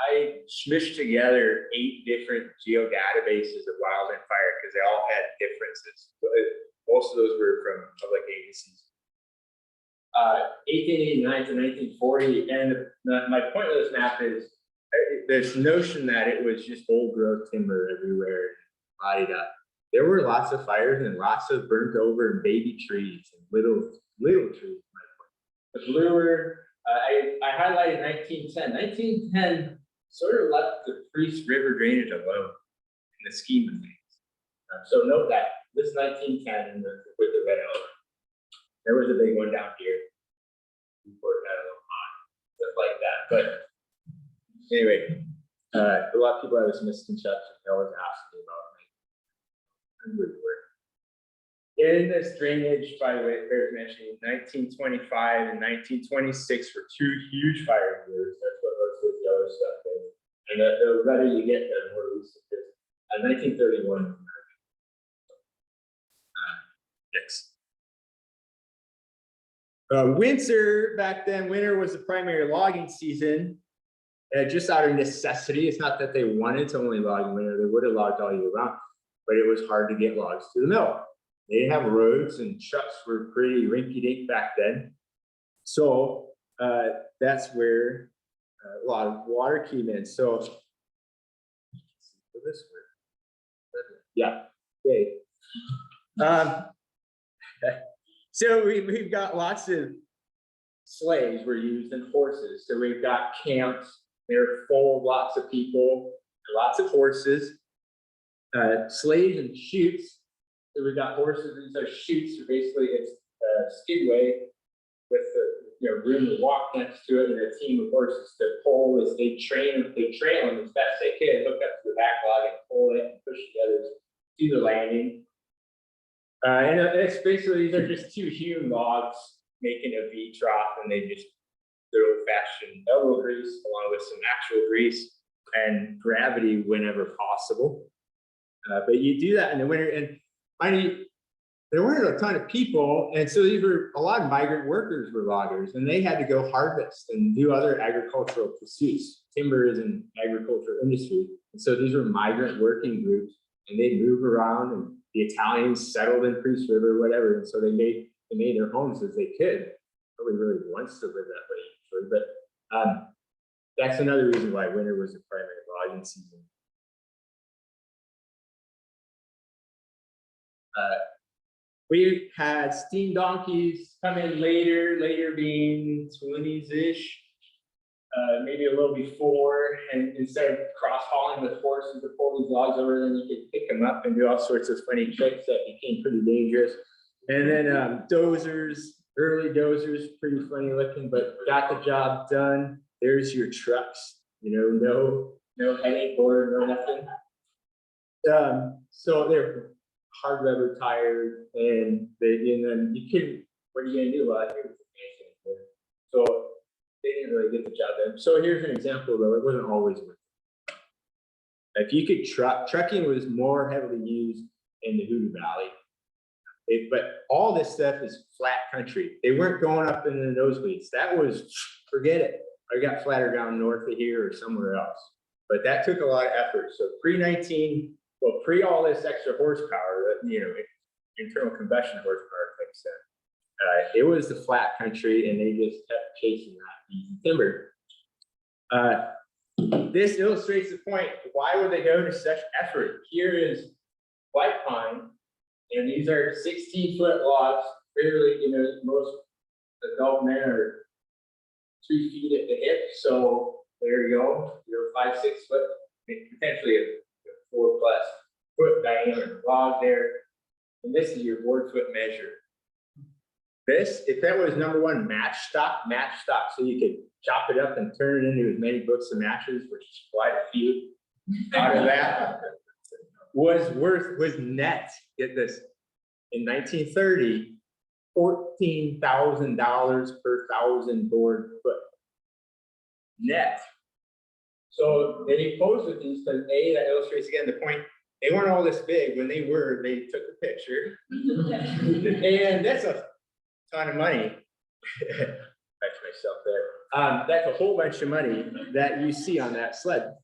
I smushed together 8 different geodatabases of wildland fire because they all had differences. Most of those were from public agencies. 1889 to 1940, and my point of this map is this notion that it was just old growth timber everywhere. La-di-da. There were lots of fires and lots of burnt over baby trees and little trees. The bluer, I highlighted 1910. 1910 sort of left the Priest River drainage alone in the scheme of things. So note that this 1910 with the red element. There was a big one down here. Before it got a little hot, stuff like that. But anyway, a lot of people have this misconception. They always ask me about like work. In this drainage, by the way, bears mentioning 1925 and 1926 were two huge fire years. That's what most of the other stuff is. And the redder you get, the more recent it is. 1931. Next. Winter, back then, winter was the primary logging season, just out of necessity. It's not that they wanted to only log in winter, they would have logged all year round, but it was hard to get logs to the mill. They didn't have roads, and trucks were pretty rinky-dink back then. So that's where a lot of water came in. So this word. Yeah, okay. So we've got lots of sleighs were used and horses. So we've got camps, they're full of lots of people, lots of horses, sleighs and chutes. So we've got horses, these are chutes, so basically it's a skidway with the room to walk next to it and a team of horses to pull as they trail them as best they can, hook up to the back log and pull it and push the others to the landing. And it's basically, they're just two hewn logs making a V trough, and they just throw old-fashioned elbow grease along with some actual grease and gravity whenever possible. But you do that in the winter, and finally, there weren't a ton of people, and so these were a lot of migrant workers were loggers, and they had to go harvest and do other agricultural pursuits. Timber is an agricultural industry, and so these were migrant working groups, and they move around, and the Italians settled in Priest River, whatever, and so they made their homes as they could. Nobody really wants to live that way, usually, but that's another reason why winter was the primary logging season. We had steam donkeys come in later being 20s-ish, maybe a little before, and instead of cross-hauling with horses to pull these logs over, then you could pick them up and do all sorts of funny tricks that became pretty dangerous. And then dozers, early dozers, pretty funny looking, but got the job done. There's your trucks, no headache or no nothing. So they're hard rubber tires, and then you can, what are you gonna do? Well, I think it's a fancy. So they didn't really get the job done. So here's an example, though. It wasn't always with them. If you could trucking was more heavily used in the Hoodoo Valley. But all this stuff is flat country. They weren't going up in the nosebleeds. That was, forget it. I got flatter down north of here or somewhere else. But that took a lot of effort. So pre all this extra horsepower, internal combustion horsepower type stuff. It was the flat country, and they just kept chasing that easy timber. This illustrates the point. Why would they go to such effort? Here is white pine, and these are 16-foot logs. Barely, most adult men are 2 feet at the hip. So there you go. You're 5, 6 foot, potentially a 4+ foot diameter log there. And this is your board foot measure. This, if that was number one match stock, so you could chop it up and turn it into as many books of matches, which is quite a few out of that, was net, get this, in 1930, $14,000 per 1,000 board foot net. So they posed with these because that illustrates again the point. They weren't all this big. When they took a picture, and that's a ton of money. Back to myself there. That's a whole bunch of money that you see on that sled.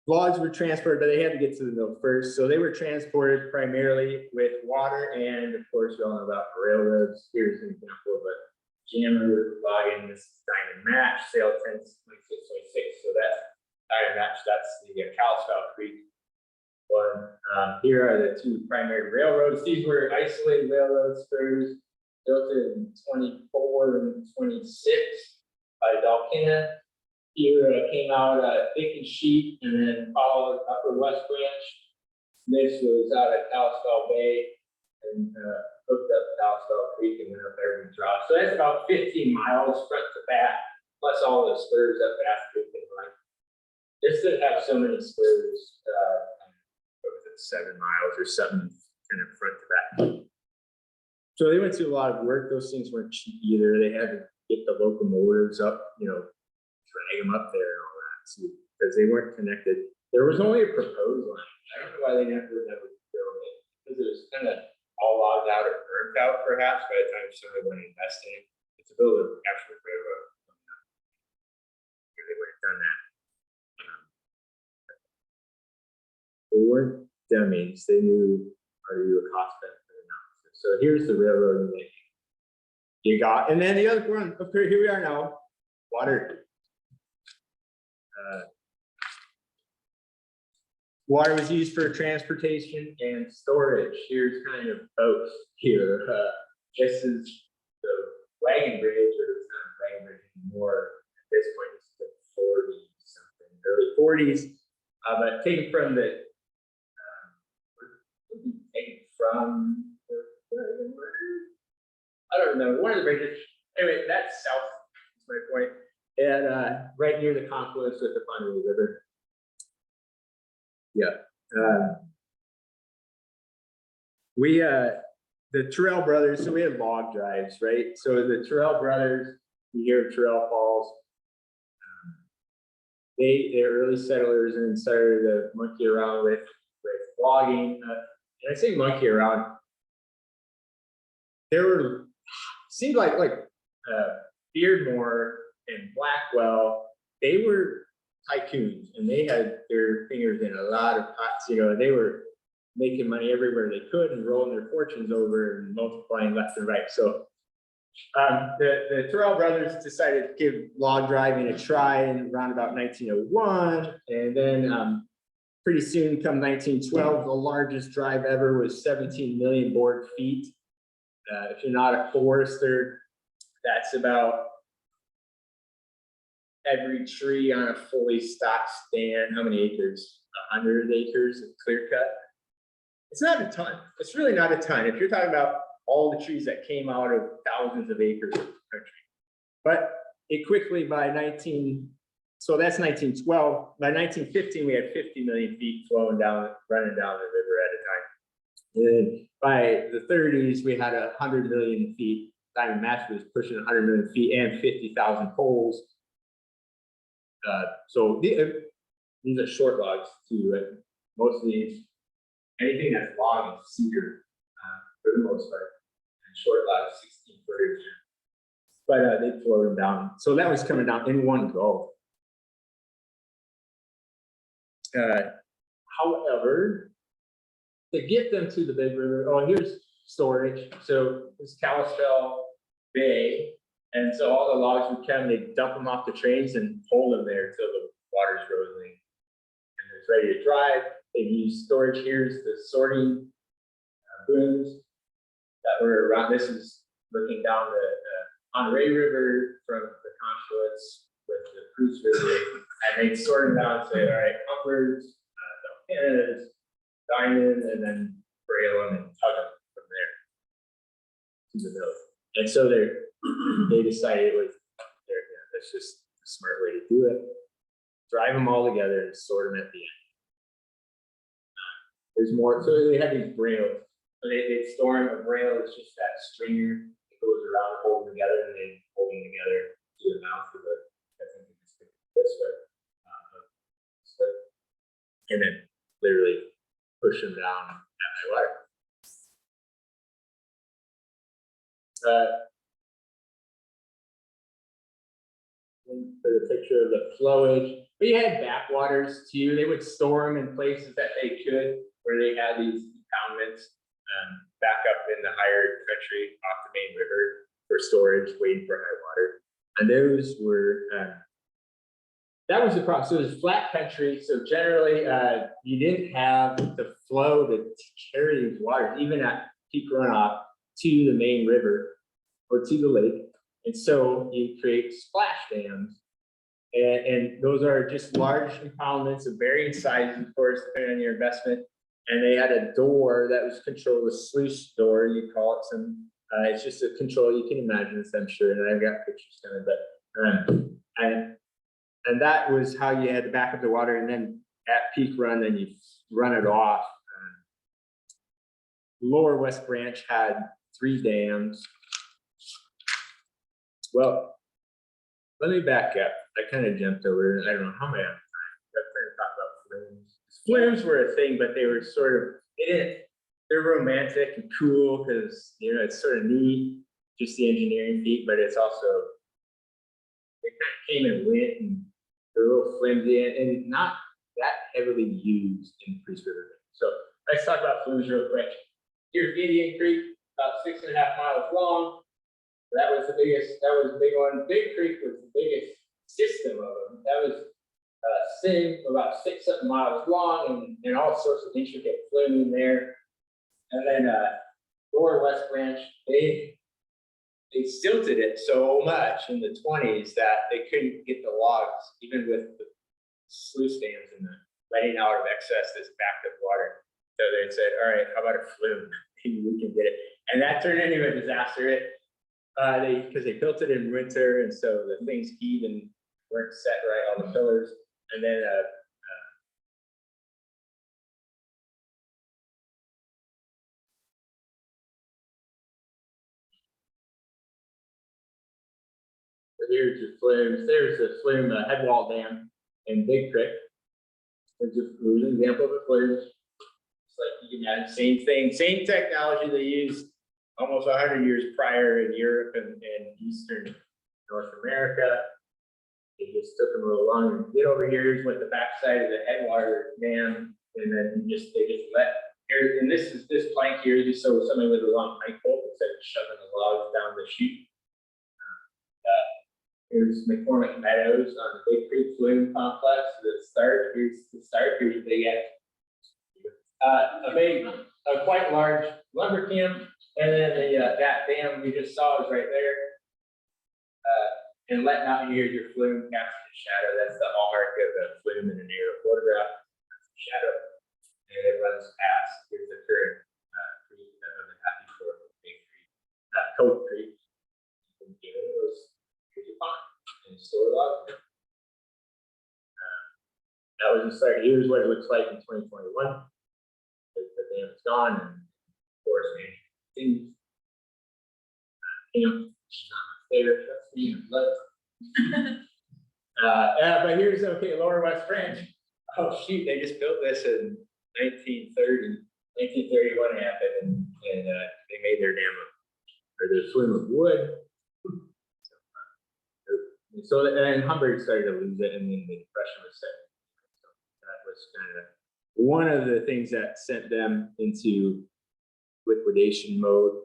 logs were transported, but they had to get to the mill first. So they were transported primarily with water, and of course, we all know about railroads. Here's an example of a jammer logging. This is Diamond Match, sale 10/26/26. So that's Diamond Match. That's the Kalispell Creek one. Here are the two primary railroads. These were isolated railroad spurs built in 24 and 26 by Dalkina. Here came out Thick and Sheep, and then followed Upper West Branch. This was out at Kalispell Bay and hooked up Kalispell Creek and went up there and draw. So that's about 15 miles front to back, plus all the spurs up Bass Creek and like. This didn't have so many spurs. What was it, 7 miles or something, kind of front to back. So they went through a lot of work. Those things weren't cheap either. They had to get the locomotives up, drag them up there and all that, because they weren't connected. There was only a proposed line. I don't know why they never built it, because it was kind of all logged out or burnt out perhaps by the time somebody went investing. To build an actual railroad. They would have done that. They weren't dummies. They knew how to do a cost benefit analysis. So here's the railroad you got, and then the other one up here. Here we are now. Water. Water was used for transportation and storage. Here's kind of both here. This is the wagon bridge, or it's not a wagon bridge anymore. At this point, it's the 40s something, early 40s. But taken from the I don't remember, one of the bridges. Anyway, that's south, that's my point. And right near the confluence with the Pondweed River. Yeah. The Terrell brothers, so we had log drives, right? So the Terrell brothers, you hear Terrell Falls. They're early settlers and started to monkey around with logging. And I say monkey around. There were, seemed like Beardmore and Blackwell, they were tycoons, and they had their fingers in a lot of pots. They were making money everywhere they could and rolling their fortunes over and multiplying left and right. So the Terrell brothers decided to give log driving a try in around about 1901, and then pretty soon, come 1912, the largest drive ever was 17 million board feet. If you're not a forester, that's about every tree on a fully stocked stand. How many acres? 100 acres of clear cut. It's not a ton. It's really not a ton. If you're talking about all the trees that came out of thousands of acres of country. But it quickly so that's 1912. By 1915, we had 50 million feet running down the river at a time. And by the 30s, we had 100 million feet. Diamond Match was pushing 100 million feet and 50,000 poles. So these are short logs too, right? Most of these, anything that's long is cedar for the most part, and short logs 16 footers. But they float them down. So that was coming down in one go. However, to get them to the big river, here's storage. So this Kalispell Bay, and so all the logs would come, they dump them off the trains and hold them there until the water's rising and it's ready to drive. They use storage. Here's the sorting booms that were around. This is looking down the Monterey River from the confluence with the Cruise River, and they sort them down and say, all right, Uppers, Delcanas, Diamond, and then braille them and tug them from there to the mill. And so they decided that's just a smart way to do it. Drive them all together and sort them at the end. There's more, so they have these brails. So they store them. A braille is just that stringer that goes around, hold them together, and they hold them together to the mouth of it. I think it's this way. And then literally push them down at high water. For the picture of the flowage, But you had backwaters too. They would store them in places that they could, where they had these impoundments back up in the higher country off the main river for storage, waiting for high water. And those were, that was the problem. So it was flat country. So generally, you didn't have the flow to carry these waters, even at peak runoff, to the main river or to the lake. And so you create splash dams. And those are just large impoundments of varying sizes, of course, depending on your investment. And they had a door that was controlled, a sluice door, you call it some. It's just a control, you can imagine this, I'm sure, and I've got pictures coming, but and that was how you had to back up the water, and then at peak run, then you run it off. Lower West Branch had 3 dams. Well, let me back up. I kind of jumped over, I don't know how many I'm trying to talk about flumes. Flumes were a thing, but they were sort of, they're romantic and cool because, you know, it's sort of neat, just the engineering feat, but it's also, they kind of came and went and they're a little flimsy and not that heavily used in Priest River. So let's talk about flumes real quick. Here's Indian Creek, about 6.5 miles long. That was the biggest, that was the big one. Big Creek was the biggest system of them. That was Sing, about 6 miles long and all sorts of intricate flume there. And then Lower West Branch, they silted it so much in the 20s that they couldn't get the logs, even with the sluice dams and the letting out of excess this backed up water. So they said, all right, how about a flume? Maybe we can get it. And that turned into a disaster. Because they built it in winter, and so the things heaved and weren't set right on the pillars. And then here's your flumes. There's the flume headwall dam in Big Creek. There's an example of a flume. It's like you can add same thing, same technology they used almost 100 years prior in Europe and Eastern North America. They just took them a little longer to get over here. Went the backside of the headwater dam, and then they just let here. And this plank here, just so somebody with a long pike pole instead of shoving the logs down the chute. Here's McCormick Meadows on the Big Creek Flume Complex. Here's the start. Here's a big a quite large lumber camp, and then that dam we just saw is right there. And letting out here your flume captures the shadow. That's the hallmark of a flume in an aerial photograph. That's the shadow, and it runs past. Here's the current creek that I'm happy for, Big Creek, Cove Creek. Here's your pond and store log. That was the start. Here's what it looks like in 2021. The dam is gone, and forest management continues. Camp, not my favorite, trust me, but here's Lower West Branch. Oh shoot, they just built this in 1930. 1931 happened, and they made their dam or their flume of wood. So and Humbert started to lose it, and then the depression was set. So that was kind of one of the things that sent them into liquidation mode.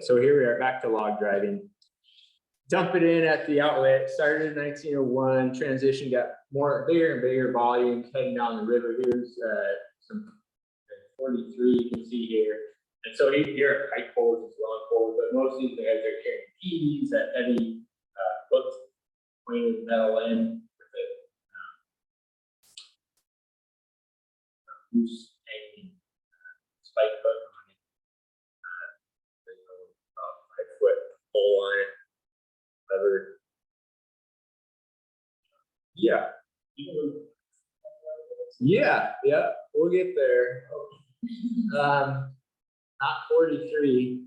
So here we are back to log driving. Dump it in at the outlet, started in 1901, transition got bigger and bigger volumes heading down the river. Here's some 43 you can see here. And so here are pike poles, long poles, but most of these guys are carrying PDs, that heavy hooked pointed metal end with a loose hanging spike hook. 5-foot pole on it, lever. Yeah, we'll get there. Not 43.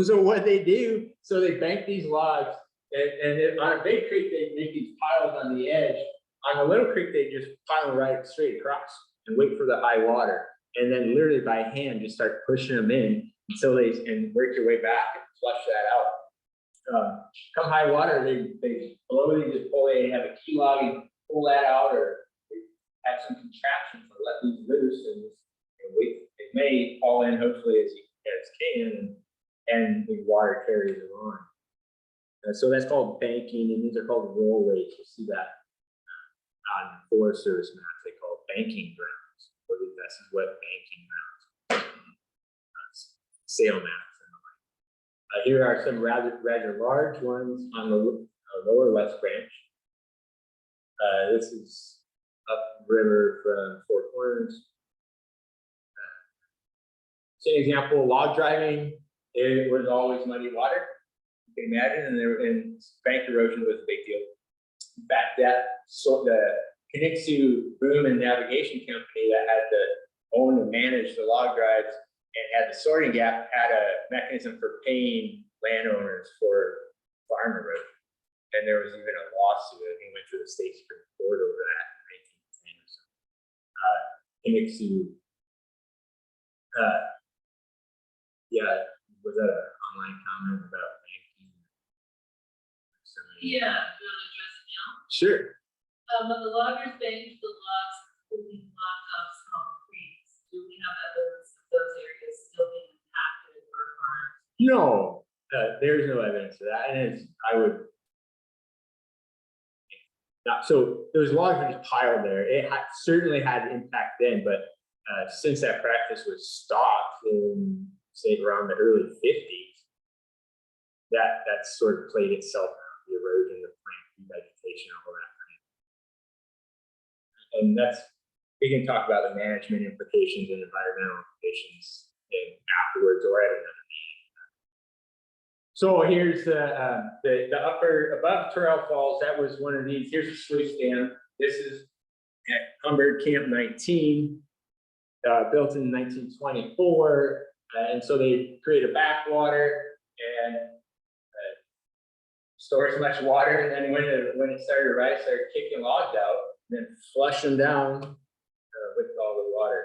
So what they do, so they bank these logs, and on a big creek, they make these piles on the edge. On a little creek, they just pile them right straight across and wait for the high water. and then literally by hand, just start pushing them in until and work your way back and flush that out. Come high water, they slowly just pull, they have a key log and pull that out, or they have some contractions and let these loose, and it may fall in hopefully as can, and the water carries it on. So that's called banking, and these are called rollways. You see that on Forest Service maps, they call it banking grounds. Or this is what banking grounds, sail maps. Here are some rather large ones on the lower West Branch. This is upriver from Four Corners. So an example, log driving, it was always muddy water. You can imagine, and bank erosion was a big deal. In fact, the Kinixu Boom and Navigation Company that had to own and manage the log drives and had the sorting gap had a mechanism for paying landowners for farm erosion. And there was even a lawsuit, I think went to the state Supreme Court over that in 1910 or so. Kinixu, yeah, was that an online comment about banking? Yeah, do you want to address it now? Sure. When the loggers banked the logs, including log-offs concrete, do we have evidence of those areas still being impacted or harmed? No, there's no evidence of that, and I would. So those logs were just piled there. It certainly had impact then, but since that practice was stopped in, say, around the early 50s, that sort of played itself out, the erosion, the plant vegetation, all that. And we can talk about the management implications and environmental implications afterwards or at another meeting. So here's the upper, above Terrell Falls, that was one of these. Here's a sluice dam. This is at Humbird Camp 19, built in 1924. And so they create a backwater and store as much water. And then when it started to rise, started kicking logs out, and then flush them down with all the water.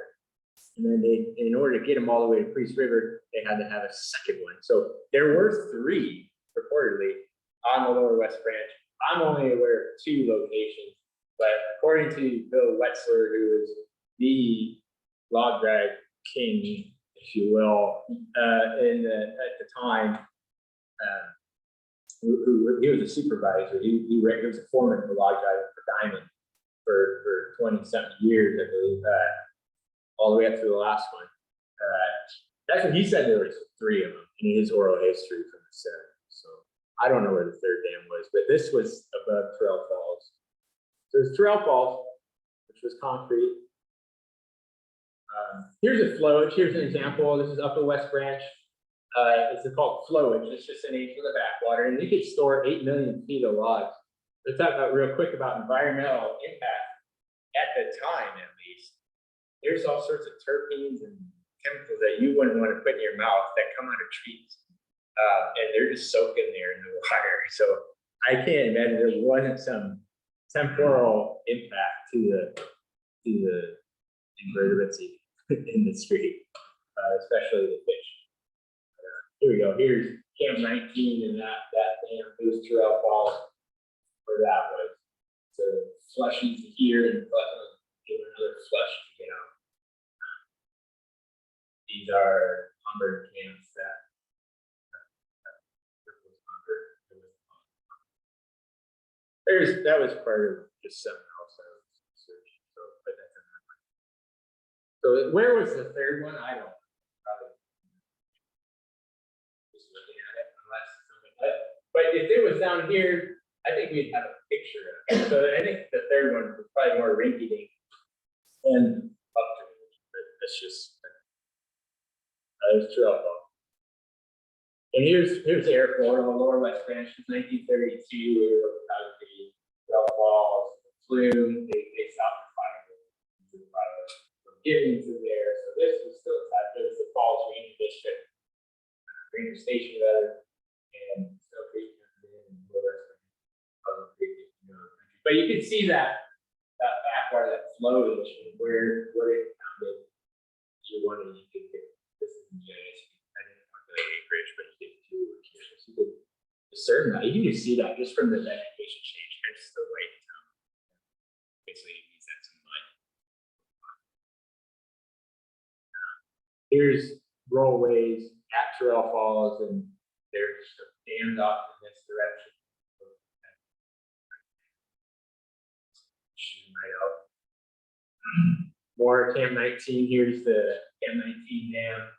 And then in order to get them all the way to Priest River, they had to have a second one. So there were 3 reportedly on the lower West Branch. I'm only aware of 2 locations, but according to Bill Wetzler, who is the log drive king, if you will, at the time, he was a supervisor. He was a foreman for log driving for Diamond for 20-something years, I believe, all the way up to the last one. That's what he said. There was 3 of them in his oral history from the 70s. So I don't know where the 3rd dam was, but this was above Terrell Falls. So there's Terrell Falls, which was concrete. Here's a flowage. Here's an example. This is Upper West Branch. It's called flowage. It's just an name for the backwater, and you could store 8 million feet of logs. Let's talk about real quick about environmental impact. At the time, at least, there's all sorts of terpenes and chemicals that you wouldn't want to put in your mouth that come out of trees, and they're just soaking there in the water. So I can't imagine there wasn't some temporal impact to the invertebrates in the street, especially the fish. Here we go. Here's Camp 19 and that dam, those Terrell Falls, where that was. So flushing to here and give another flush to get out. These are Humbird camps that was part of just something else I was searching. So, but that's another. So where was the 3rd one? I don't know. Probably just looking at it, unless something. But if it was down here, I think we'd have a picture of it. So I think the 3rd one was probably more rinky-dink and up to it. But that's just there's Terrell Falls. And here's the airport on the lower West Branch since 1932. We were about the Terrell Falls, Flume. They stopped the fire from getting to there. So this was still attached. There's the Falls Ranger District, Ranger Station rather, and Snow Creek comes in and Lower West Branch. But you can see that backwater, that flowage, where it founded. you wanted, you could get, this is GIS, I didn't calculate acreage, but you get 2 acres. You could discern that. You can just see that just from the vegetation change, hence the white. Basically, it means that's in mud. Here's rollways at Trail Falls, and there's dams off in this direction. Shooting right out. More Cam 19. Here's the Cam 19 dam.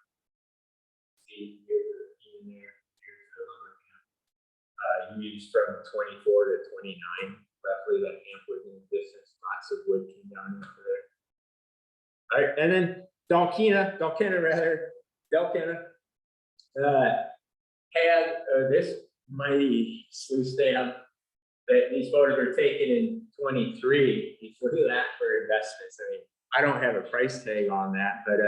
See, here's the in there. Here's the lumber camp. Used from 24 to 29. Roughly, that camp was in distance. Lots of wood came down into there. All right, and then Delkina had this mighty sluice dam that these photos were taken in 23. He flew that for investments. I mean, I don't have a price tag on that, but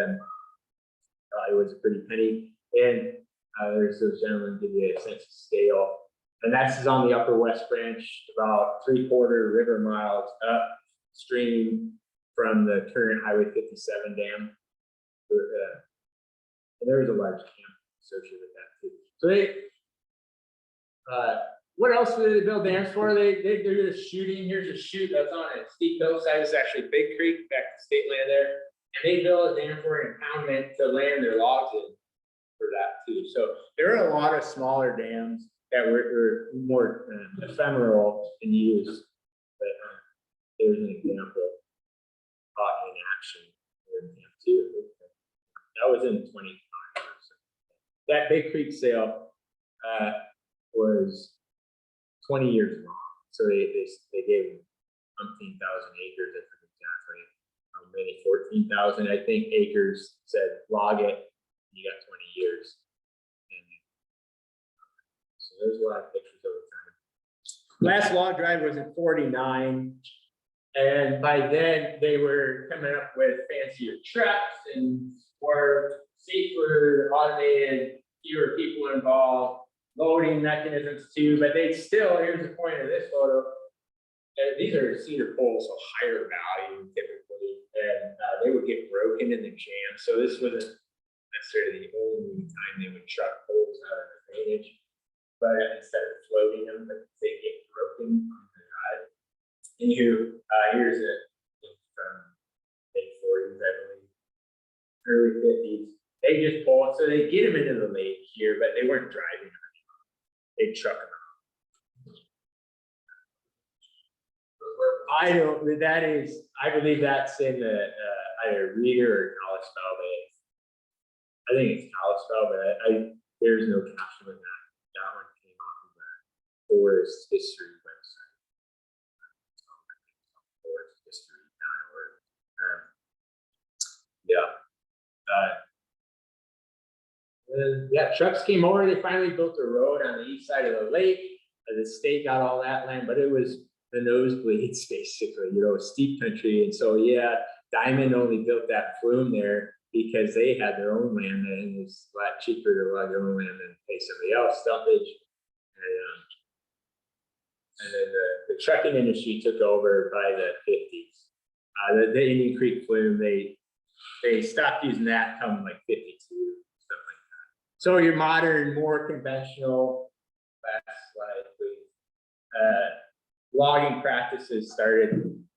it was a pretty penny. And there's those gentlemen give you a sense of scale. And that's on the Upper West Branch, about 3/4 river miles upstream from the current Highway 57 dam. And there was a large camp associated with that too. So what else did they build dams for? They're just shooting. Here's a chute that's on a steep hillside. This is actually Big Creek, back to state land there. And they built a dam for an impoundment to land their logs in for that too. So there are a lot of smaller dams that were more ephemeral in use. But there's an example caught in action too. That was in 25. That Big Creek sale was 20 years long. So they gave them 15,000 acres. I forget exactly how many, 14,000 I think acres. Said log it. You got 20 years. And so there's a lot of pictures over time. Last log drive was in 49. And by then they were coming up with fancier trucks and more safer, automated, fewer people involved, loading mechanisms too, but they still, here's the point of this photo. These are cedar poles, so higher value typically, and they would get broken in the jam. So this wasn't necessarily the only time they would truck poles out of the drainage, but instead of floating them, but they get broken on the drive. And here's a from late 40s, I believe, early 50s. They just pull it, so they get them into the lake here, but they weren't driving them anymore. They truck them out. I believe that's in the either Reeder or Kalispell Bay. I think it's Kalispell, but there's no caption on that. That one came off of the Forest History website. Foresthistory.org. Yeah, trucks came over. They finally built a road on the east side of the lake. The state got all that land, but it was the nosebleeds, basically, steep country. And so, yeah, Diamond only built that flume there because they had their own land, and it was a lot cheaper to log their own land than pay somebody else stumpage. And then the trucking industry took over by the 50s. The Indian Creek flume, they stopped using that come like 52, stuff like that. So your modern, more conventional, less likely logging practices started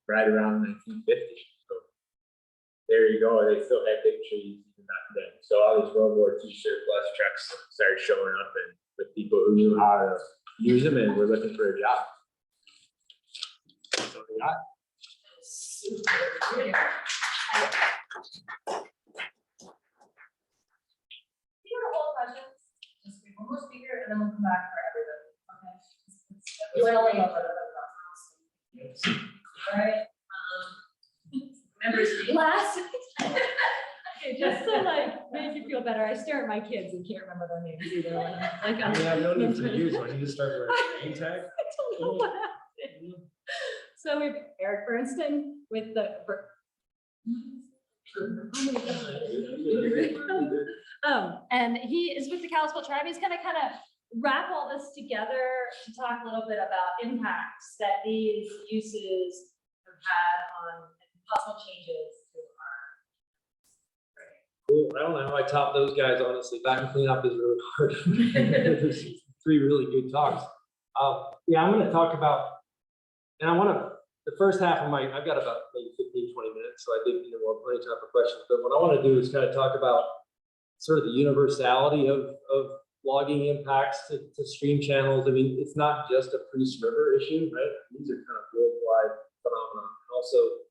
right around 1950. So there you go. They still had big trees even back then. So all these World War II surplus trucks started showing up, and with people who knew how to use them and were looking for a job. So we got. Just wait one more speaker, and then we'll come back for everybody. Okay. Well, all right. Members, last. Okay, just to make you feel better, I stare at my kids and can't remember their names either. Yeah, no need to use one. You just start with a name tag. I don't know what happened. So we have Eric Bernstein with the. And he is with the Kalispell tribe. He's gonna kind of wrap all this together to talk a little bit about impacts that these uses have had on, and possible changes to our. Cool. I don't know how I top those guys, honestly. Back and clean up is really hard. There's 3 really good talks. Yeah, I'm gonna talk about, and I wanna, the first half of my, I've got about maybe 15, 20 minutes, so I think, we'll have plenty of time for questions. But what I wanna do is kind of talk about sort of the universality of logging impacts to stream channels. I mean, it's not just a Priest River issue, right? These are kind of worldwide phenomena. Also,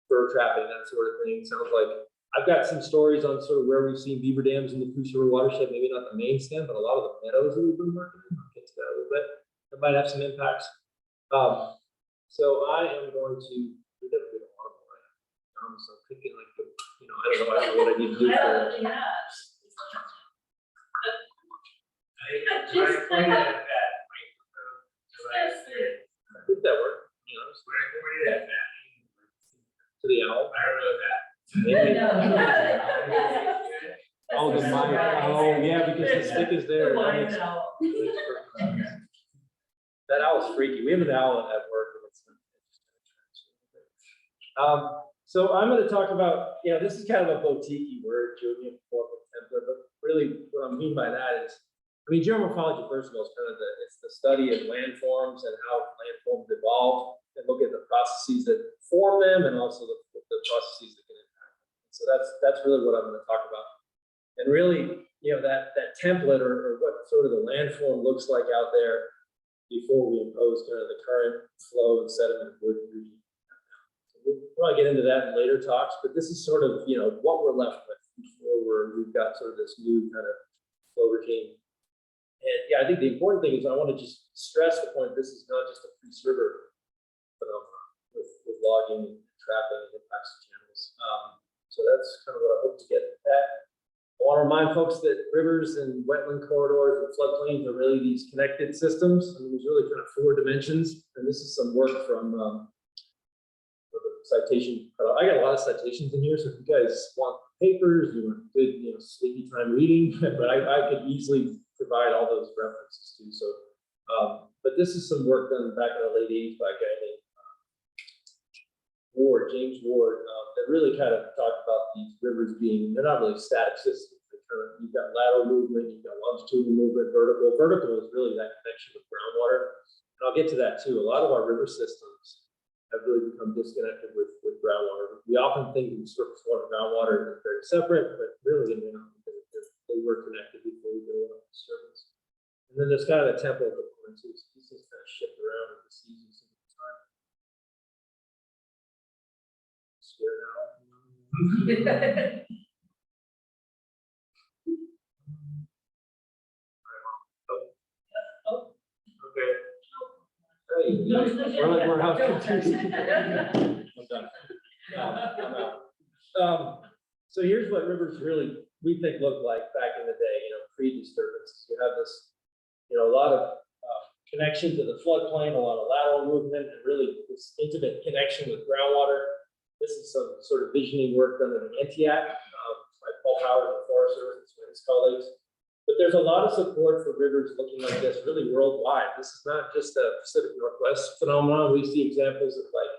fur trapping, that sort of thing. Sounds like I've got some stories on sort of where we've seen beaver dams in the Priest River watershed, maybe not the main stem, but a lot of the meadows that we've been working in. I'll get to that a little bit. That might have some impacts. So I am going to do that a bit audible, right? So thinking like, I don't know what I need to do for it. Just Pointed like- at that microphone, so I think that worked, when I pointed at that, to the owl. I don't know that. Maybe. No. Oh, the mic. Oh, yeah, because the stick is there. The That line makes- out. That owl's freaky. We have an owl at work. So I'm going to talk about, this is kind of a boutique word, geomorphological template, but really what I mean by that is, geomorphology, first of all, is kind of it's the study of landforms and how landforms evolve and look at the processes that form them and also the processes that can impact them. So that's really what I'm going to talk about. And really, that template or what sort of the landform looks like out there before we impose kind of the current flow and sediment of wood regime. We'll probably get into that in later talks, but this is sort of, what we're left with before we've got sort of this new kind of flow regime. And yeah, I think the important thing is I want to just stress the point, this is not just a Priest River phenomenon with logging and trapping and impacts to channels. So that's kind of what I hope to get at. I want to remind folks that rivers and wetland corridors and floodplains are really these connected systems. There's really kind of 4 dimensions, and this is some work from citation. I got a lot of citations in here, so if you guys want papers, you want good, sleepy time reading, but I could easily provide all those references too. So, but this is some work done back in the late 80s by a guy named James Ward, that really kind of talked about these rivers being, they're not really static systems. You've got lateral movement, you've got longitudinal movement, vertical. Vertical is really that connection with groundwater. And I'll get to that too. A lot of our river systems have really become disconnected with groundwater. We often think of surface water and groundwater as very separate, but really they were connected before we did a lot of disturbance. And then there's kind of a temporal component too. So these things kind of shift around with the seasons and the time. Scared out. Okay. Hey, we're out. I'm done. I'm out. So here's what rivers really, we think, look like back in the day, pre-disturbances. You have this, a lot of connection to the floodplain, a lot of lateral movement, and really this intimate connection with groundwater. This is some sort of visioning work done in Antioch by Paul Howard and the Forest Service and his colleagues. But there's a lot of support for rivers looking like this really worldwide. This is not just a Pacific Northwest phenomenon. We see examples of like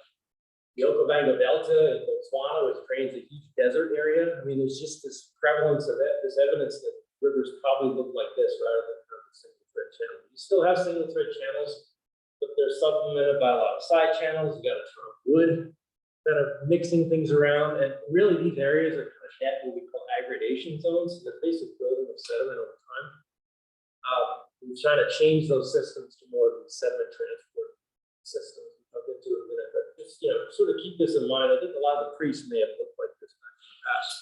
the Okavango Delta in Botswana, which drains a huge desert area. There's just this prevalence of it, this evidence that rivers probably look like this rather than kind of single thread channels. You still have single thread channels, but they're supplemented by a lot of side channels. You got a ton of wood kind of mixing things around. And really these areas are kind of at what we call aggradation zones. So they're basically building of sediment over time. We're trying to change those systems to more of the sediment transport systems. I'll get to it in a minute, but just, sort of keep this in mind. I think a lot of the priests may have looked like this back in the past.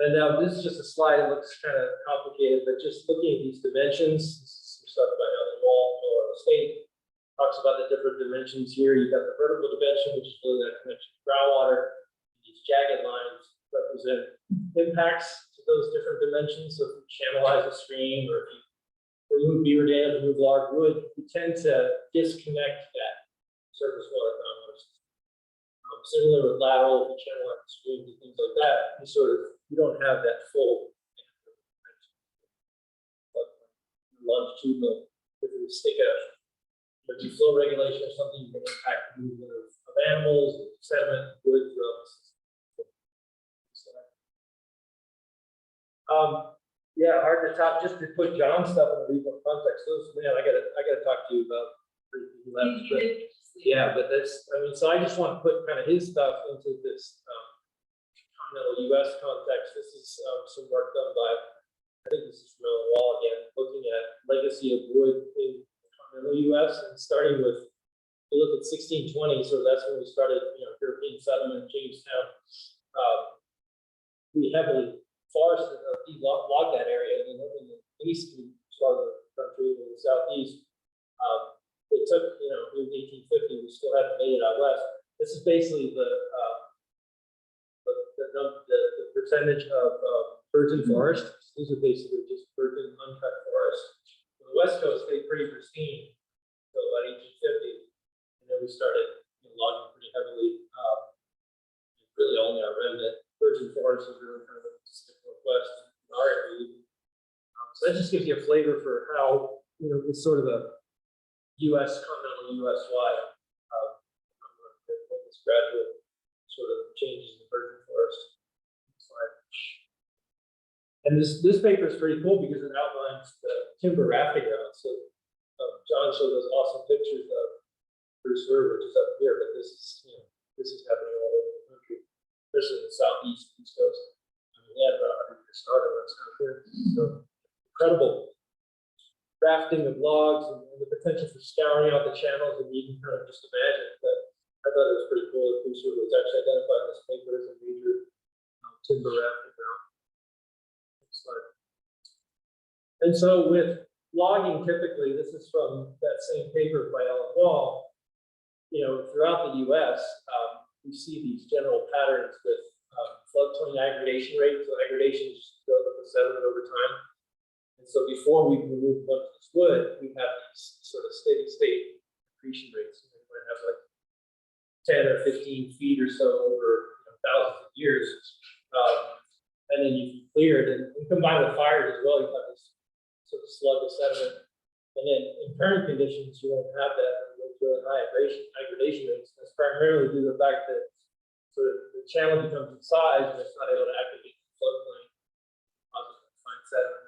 And now this is just a slide. It looks kind of complicated, but just looking at these dimensions, this is some stuff by Ellen Wall, Colorado State, talks about the different dimensions here. You've got the vertical dimension, which is really that connection to groundwater. These jagged lines represent impacts to those different dimensions. So if you channelize a stream or if you remove beaver dams, remove large wood, you tend to disconnect that surface water groundwater system. Similar with lateral, if you channelize the streams and things like that, you don't have that full longitudinal. If you stick a flow regulation or something, you can impact the movement of animals, sediment, wood throughout the system. hard to top, just to put John's stuff in a regional context, those, man, I gotta talk to you about. Yeah, but that's, I mean, so I just want to put kind of his stuff into this, continental US context. This is, some work done by, I think this is from Ellen Wall again, looking at legacy of wood in the continental US and starting with, you look at 1620, so that's when we started, European settlement, Jamestown. We heavily forested, logged that area, and then in the eastern part of the country, in the southeast. It took, in 1850, we still hadn't made it out west. This is basically the percentage of virgin forest. These are basically just virgin uncut forest. The West Coast stayed pretty pristine until about 1850, and then we started logging pretty heavily. Really only our remnant virgin forest is really kind of the Pacific Northwest in our area. So that just gives you a flavor for how it's sort of a U.S. continental U.S. wide this gradual sort of changes in the virgin forest. And this paper is pretty cool because it outlines the timber rafting routes. So John showed those awesome pictures of Bruce River, which is up here, but this is happening all over the country, especially in the southeast East Coast. I mean, they had about 100 years started on stuff here. So incredible rafting of logs and the potential for scouring out the channels, and you can kind of just imagine that. I thought it was pretty cool that Bruce River was actually identified in this paper as a major timber rafting route. Next slide. And so with logging, typically, this is from that same paper by Ellen Wall, throughout the US, we see these general patterns with floodplain aggregation rates. So aggregation just builds up the sediment over time. And so before we remove much of this wood, we have these sort of steady state accretion rates. We might have like 10 or 15 feet or so over thousands of years. And then you clear it and combine with fires as well, you have this sort of slug of sediment. And then in current conditions, you won't have that really high aggregation rates. That's primarily due to the fact that sort of the channel becomes in size and it's not able to aggregate the floodplain, find sediment.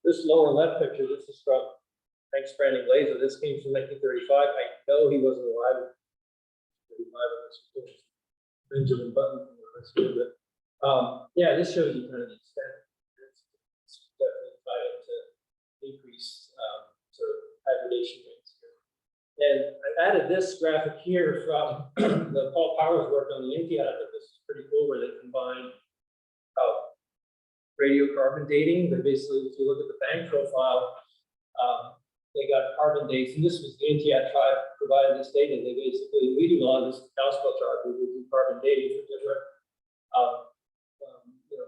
This lower left picture, this is from Hank Brandon Glazer. This came from 1935. I know he wasn't alive in 35 when this was finished. Benjamin Button from the rescue, but yeah, this shows you kind of the extent. It's definitely tied into increased sort of aggregation rates here. And I added this graphic here from the Paul Powers work on the India. I think this is pretty cool where they combine radiocarbon dating. But basically, if you look at the bank profile, they got carbon dates, and this was the Intiat tribe provided this data. They basically, we do a lot of this Cowspell chart. We do carbon dating for different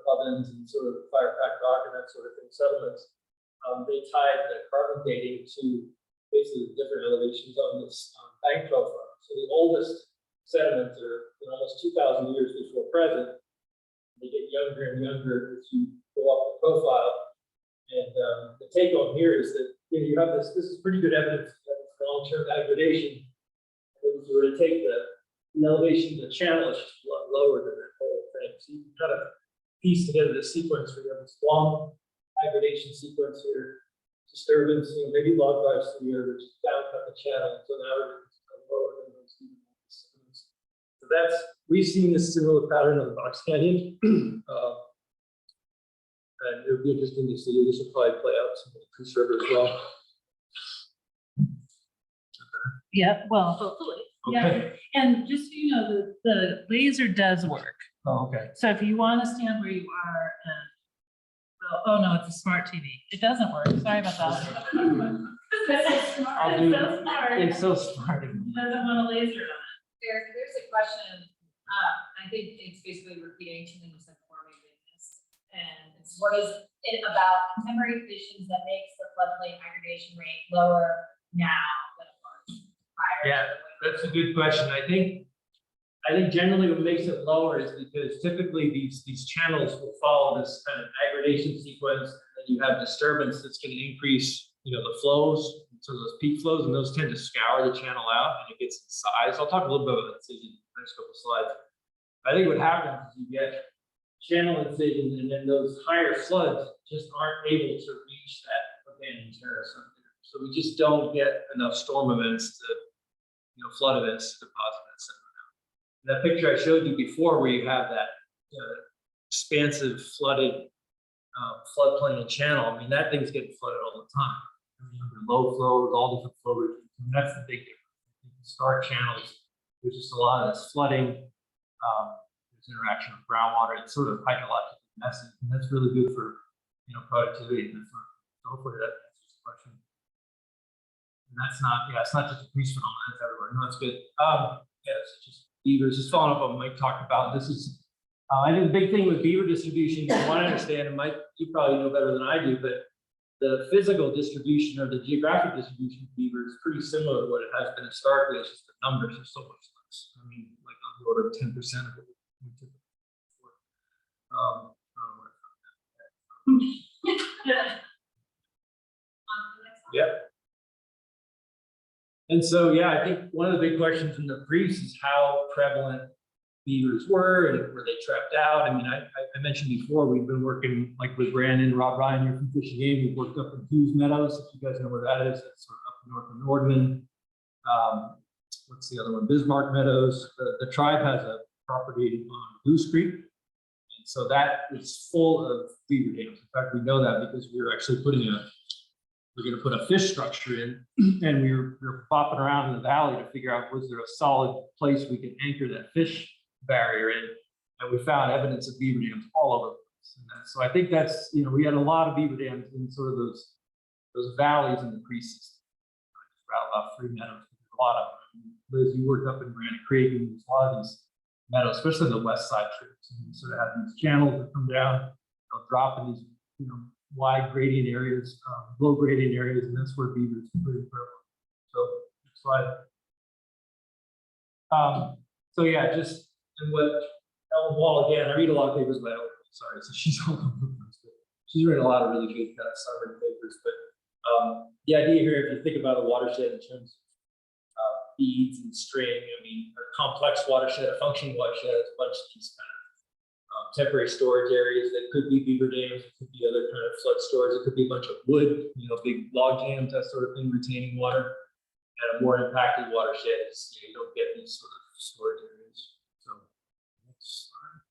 ovens and sort of fire packed rock and that sort of thing, settlements. They tied the carbon dating to basically the different elevations on this bank profile. So the oldest sediments are almost 2,000 years before present. They get younger and younger as you go up the profile. And the take home here is that you have this is pretty good evidence that it's long-term aggregation. And if you were to take the elevation of the channel, it's just a lot lower than that whole thing. So you can kind of piece together the sequence where you have this long aggregation sequence here, disturbance, maybe log drives through here, which downcut the channel. So now we're lower than those. So that's, we've seen this similar pattern on the Box Canyon. And it would be interesting to see. This will probably play out some Peace River as well. Yeah, well, Hopefully. yeah, and just so you know, the laser does work. Oh, okay. So if you want to stand where you are and, oh no, it's a smart TV. It doesn't work. Sorry about that. It's so smart. It's so smart. It's so smart. It doesn't want a laser on it. There's a question, I think it's basically repeating something you said before, maybe this. And it's what is it about contemporary conditions that makes the floodplain aggregation rate lower now than it was prior? Yeah, that's a good question. I think generally what makes it lower is because typically these channels will follow this kind of aggregation sequence, and you have disturbance that's going to increase, the flows, so those peak flows, and those tend to scour the channel out, and it gets in size. I'll talk a little bit about incision in the next couple of slides. I think what happens is you get channel incisions, and then those higher floods just aren't able to reach that abandoned terrace up there. So we just don't get enough storm events to, flood events to deposit that sediment out. That picture I showed you before, where you have that expansive flooded floodplain and channel, I mean, that thing's getting flooded all the time. I mean, under low flow with all different flow regimes. And that's the big difference. Stark channels, there's just a lot of this flooding. There's interaction with groundwater. It's sort of hydrologically messy, and that's really good for productivity. And so hopefully that answers the question. And that's not, it's not just a Priest phenomenon, that's everywhere. No, it's good. It's just beavers. Just following up on what Mike talked about. This is, I think the big thing with beaver distribution, you want to understand, and Mike, you probably know better than I do, but the physical distribution or the geographic distribution of beaver is pretty similar to what it has been historically. It's just the numbers are so much less. I mean, like on the order of 10% of it. Yep. And so, I think one of the big questions in the briefs is how prevalent beavers were and were they trapped out. I mean, I mentioned before, we've been working like with Brandon, Rob Ryan here from Fish and Game. We've worked up in Hughes Meadows, if you guys know where that is. That's sort of up north of Nordman. What's the other one? Bismarck Meadows. The tribe has a property on Goose Creek. And so that is full of beaver dams. In fact, we know that because we were actually we're going to put a fish structure in, and we were bopping around in the valley to figure out, was there a solid place we could anchor that fish barrier in? And we found evidence of beaver dams all over the place. And so I think that's, we had a lot of beaver dams in sort of those valleys in the Priest. I just rattled off 3 meadows. There's a lot of them. Liz, you worked up in Granite Creek, and there's a lot of these meadows, especially the west side trips. And you sort of have these channels that come down, they'll drop in these, wide gradient areas, low gradient areas, and that's where beavers are pretty prevalent. So next slide. Just and what Ellen Wall again. I read a lot of papers by Ellen. Sorry, so she's all over the place, but she's written a lot of really good kind of summary papers. But the idea here, if you think about a watershed in terms of beads and string, I mean, a complex watershed, a functioning watershed, is a bunch of these kind of temporary storage areas that could be beaver dams, it could be other kind of flood storage, it could be a bunch of wood, big log jams, that sort of thing, retaining water. And a more impacted watershed is, you don't get these sort of storage areas. So, next slide.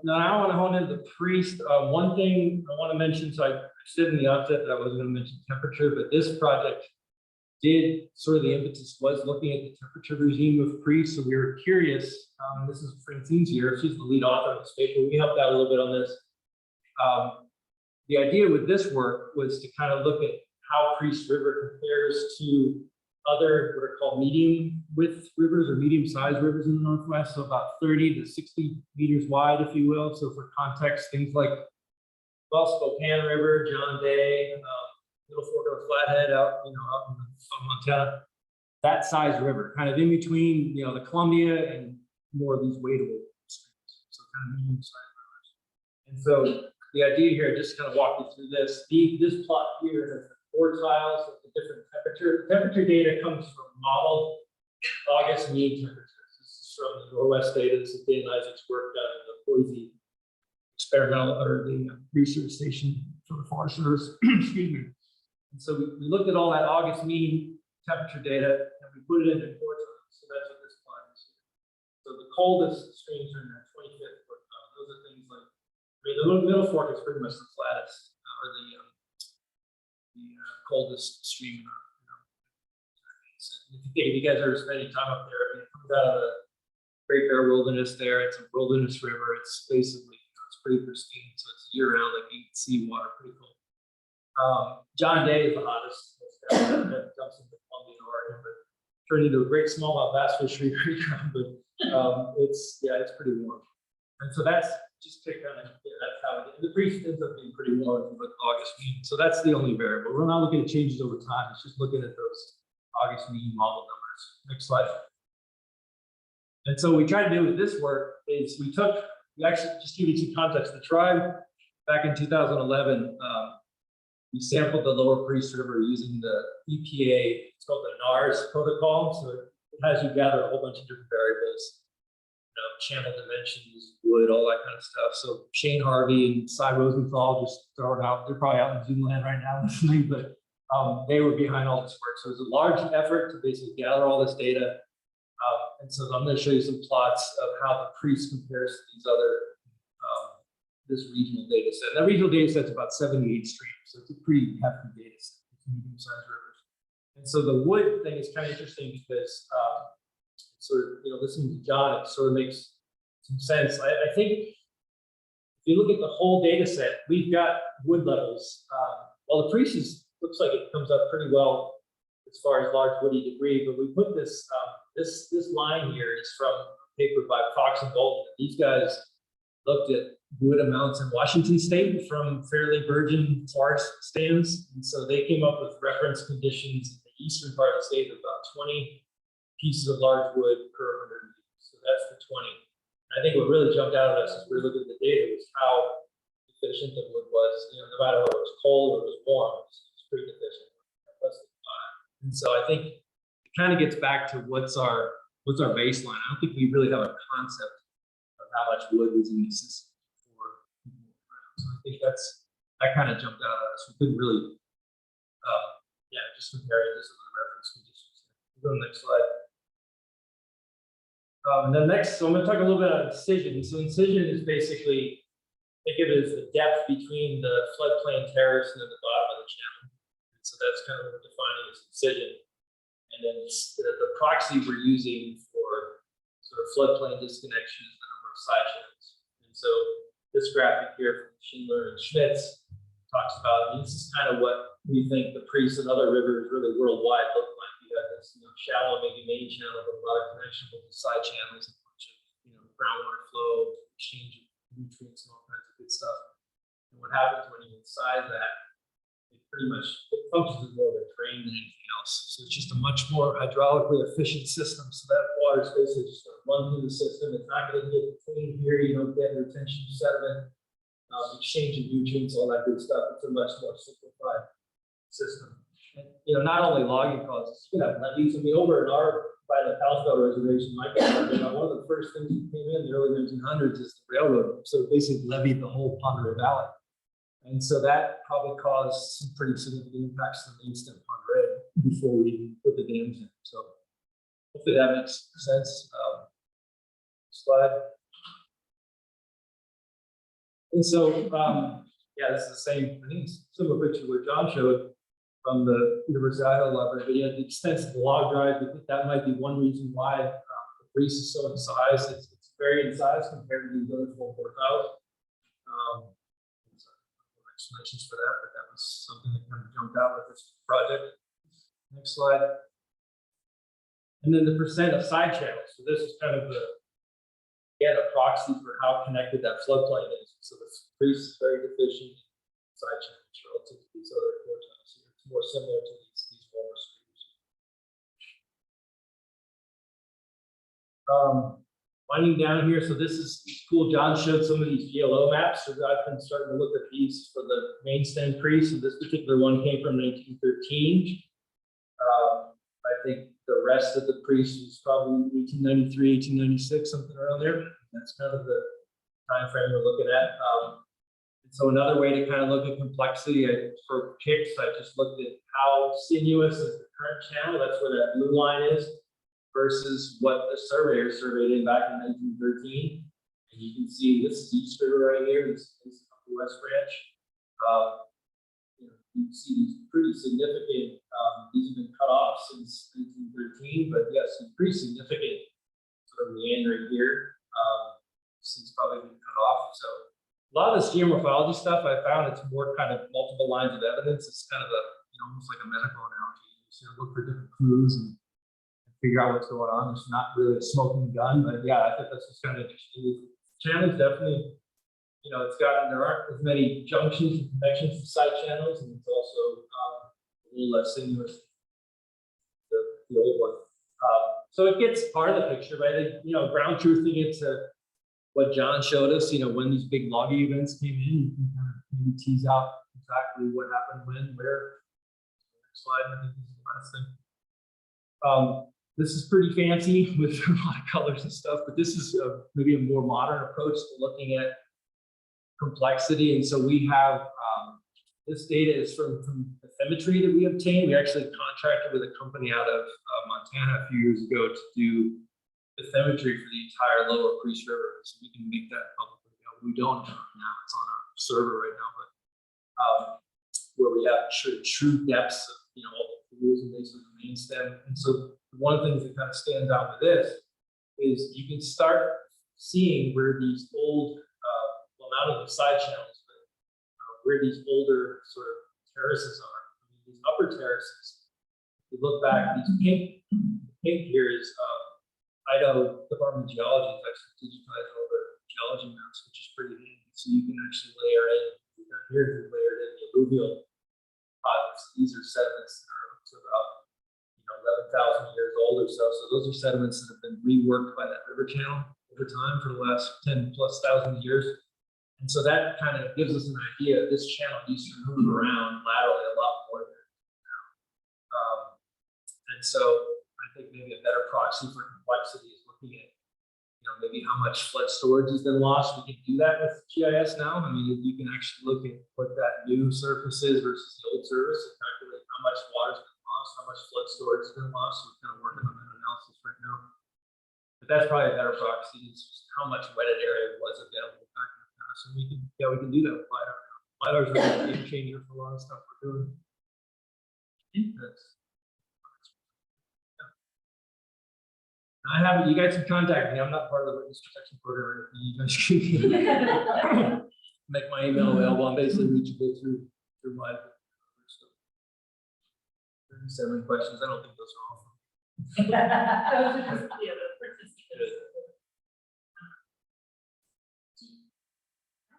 Now I want to hone into the Priest. One thing I want to mention, so I said in the outset that I wasn't going to mention temperature, but this project did sort of the impetus was looking at the temperature regime of Priest. So we were curious. This is Francine's here. She's the lead author of this paper. We helped out a little bit on this. The idea with this work was to kind of look at how Priest River compares to other what are called medium width rivers or medium sized rivers in the Northwest. So about 30 to 60 meters wide, if you will. So for context, things like Spokane River, John Day, Middle Fork of the Flathead out in Montana, that size river, kind of in between, the Columbia and more of these wadable streams, so kind of medium-sized rivers. And so the idea here, just kind of walk you through this. This plot here has the quartiles of the different temperature. The temperature data comes from modeled August mean temperatures. This is from the Northwest data. This is Dan Isaac's work done in the Boise experimental or the research station for the Forest Service. Excuse me. And so we looked at all that August mean temperature data and we put it into quartiles. So that's what this plot is. So the coldest streams are in that 25th quartile. Those are things like, the Middle Fork is pretty much the flattest or the coldest stream in our. If you guys are spending time up there, it comes out of the Great Bear Wilderness there. It's a wilderness river. It's basically, it's pretty pristine. So it's year round, like you can see water pretty cold. John Day is the hottest. That comes from the Columbian Oregon, but turned into a great smallmouth bass fishery. But it's pretty warm. And so that's just to kind of, that's how it is. The Priest ends up being pretty warm with August mean. So that's the only variable. We're not looking at changes over time. It's just looking at those August mean model numbers. Next slide. And so what we tried to do with this work is we actually, just to give you some context, the tribe back in 2011, we sampled the lower Priest River using the EPA, it's called the NARS protocol. So it has you gather a whole bunch of different variables, channel dimensions, wood, all that kind of stuff. So Shane Harvey and Cy Rosenthal, just throw it out, they're probably out in Zoom land right now listening, but they were behind all this work. So it was a large effort to basically gather all this data. And so I'm going to show you some plots of how the priest compares to these other, this regional data set. That regional data set's about 78 streams, so it's a pretty hefty data set, it's medium-sized rivers. And so the wood thing is kind of interesting because sort of, listening to John, it sort of makes some sense. I think if you look at the whole data set, we've got wood levels. Well, the priest looks like it comes up pretty well as far as large woody debris, but we put this, this line here is from a paper by Fox and Golden. These guys looked at wood amounts in Washington state from fairly virgin forest stands. And so they came up with reference conditions in the eastern part of the state of about 20 pieces of large wood per 100 meters. So that's the 20. And I think what really jumped out at us as we were looking at the data was how efficient the wood was. No matter whether it was cold or it was warm, it was pretty efficient. And so I think it kind of gets back to what's our baseline. I don't think we really have a concept of how much wood was in the system before. So I think that kind of jumped out at us. We couldn't really, just compare this with the reference conditions. Go to the next slide. And then next, so I'm going to talk a little bit about incision. So incision is basically, think of it as the depth between the floodplain terrace and then the bottom of the channel. And so that's kind of what we're defining as incision. And then the proxy we're using for sort of floodplain disconnection is the number of side channels. And so this graphic here from Schindler and Schmitz talks about, this is kind of what we think the Priest and other rivers really worldwide look like. You have this shallow, maybe main channel with a lot of connection with the side channels, and a bunch of groundwater flow, exchange of nutrients and all kinds of good stuff. And what happens when you incise that, it functions as more of a drain than anything else. So it's just a much more hydraulically efficient system. So that water is basically just run through the system. It's not going to get clean here. You don't get retention of sediment, exchange of nutrients, all that good stuff. It's a much more simplified system. And, not only logging costs, you have levees. I mean, over by the Kalispell Reservation, one of the first things that came in the early 1900s is the railroad. So it basically levied the whole Pond Ray Valley. And so that probably caused some pretty significant impacts to the main stem Pond Ray before we even put the dams in. So hopefully that makes sense. Slide. And so, this is the same, I think it's a similar picture where John showed from the University of Idaho Library, but the extensive log drive, I think that might be one reason why the Priest is so incised. It's very incised compared to these other full quartiles. Explanations for that, but that was something that kind of jumped out with this project. Next slide. And then the percent of side channels. So this is kind of a proxy for how connected that floodplain is. So the Priest is very deficient side channels relative to these other quartiles. So it's more similar to these former streams. Winding down here, so this is cool. John showed some of these GLO maps. So I've been starting to look at these for the main stem Priest. So this particular one came from 1913. I think the rest of the Priest was probably 1893, 1896, something around there. That's kind of the time frame we're looking at. And so another way to kind of look at complexity for kicks, I just looked at how sinuous is the current channel. That's where that blue line is, versus what the surveyor surveyed in back in 1913. And you can see this is East River right here, this is the West Branch. You can see these pretty significant, these have been cut off since 1913, but yes, some pretty significant sort of meandering here since probably been cut off. So a lot of this geomorphology stuff, I found it's more kind of multiple lines of evidence. It's kind of almost like a medical analogy. You look for different clues and figure out what's going on. It's not really a smoking gun, but yeah, I think that's what's kind of interesting. Channels definitely, there aren't as many junctions and connections to side channels, and it's also a little less sinuous than the old one. So it gets part of the picture, right? Ground truthing it to what John showed us, when these big logging events came in, you can kind of maybe tease out exactly what happened when, where. Next slide, I think this is the last thing. This is pretty fancy with a lot of colors and stuff, but this is maybe a more modern approach to looking at complexity. And so we have, this data is from bathymetry that we obtained. We actually contracted with a company out of Montana a few years ago to do bathymetry for the entire lower Priest River. So we can make that publicly available. We don't have it now, it's on our server right now, but where we have true depths of, all the pools and basically the main stem. And so one of the things that kind of stands out with this is you can start seeing where these old, well, not only the side channels, but where these older sort of terraces are. I mean, these upper terraces, if you look back, these pink here is Idaho Department of Geology has actually digitized all their geology maps, which is pretty handy. So you can actually layer in, here we layered in the alluvial deposits. These are sediments that are up to about 11,000 years old or so. So those are sediments that have been reworked by that river channel over time for the last 10+ thousand years. And so that kind of gives us an idea. This channel used to move around laterally a lot more than now. And so I think maybe a better proxy for complexity is looking at, maybe how much flood storage has been lost. We can do that with GIS now. I mean, you can actually look at what that new surface is versus the old surface and calculate how much water's been lost, how much flood storage has been lost. We're kind of working on that analysis right now. But that's probably a better proxy. It's just how much wetted area was available back in the past. And we can do that with LiDAR. LiDAR is really a game changer for a lot of stuff we're doing. I have, you guys can contact me. I'm not part of the witness protection program or anything. You guys can make my email available. I'm basically reachable through my. So, 37 questions. I don't think those are all. Those are just, the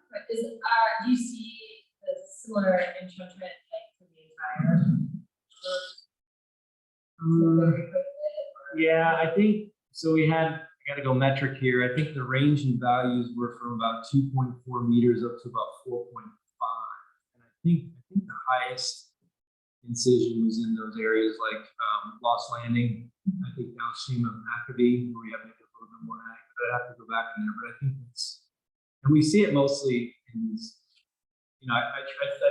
participants. Do you see a similar entrenchment like for the entire? Yeah, I think so. I got to go metric here. I think the range in values were from about 2.4 meters up to about 4.5. And I think the highest incision was in those areas like Lost Landing. I think downstream of Maccabee, where we have maybe a little bit more ag, but I'd have to go back in there. But I think it's, and we see it mostly in these, I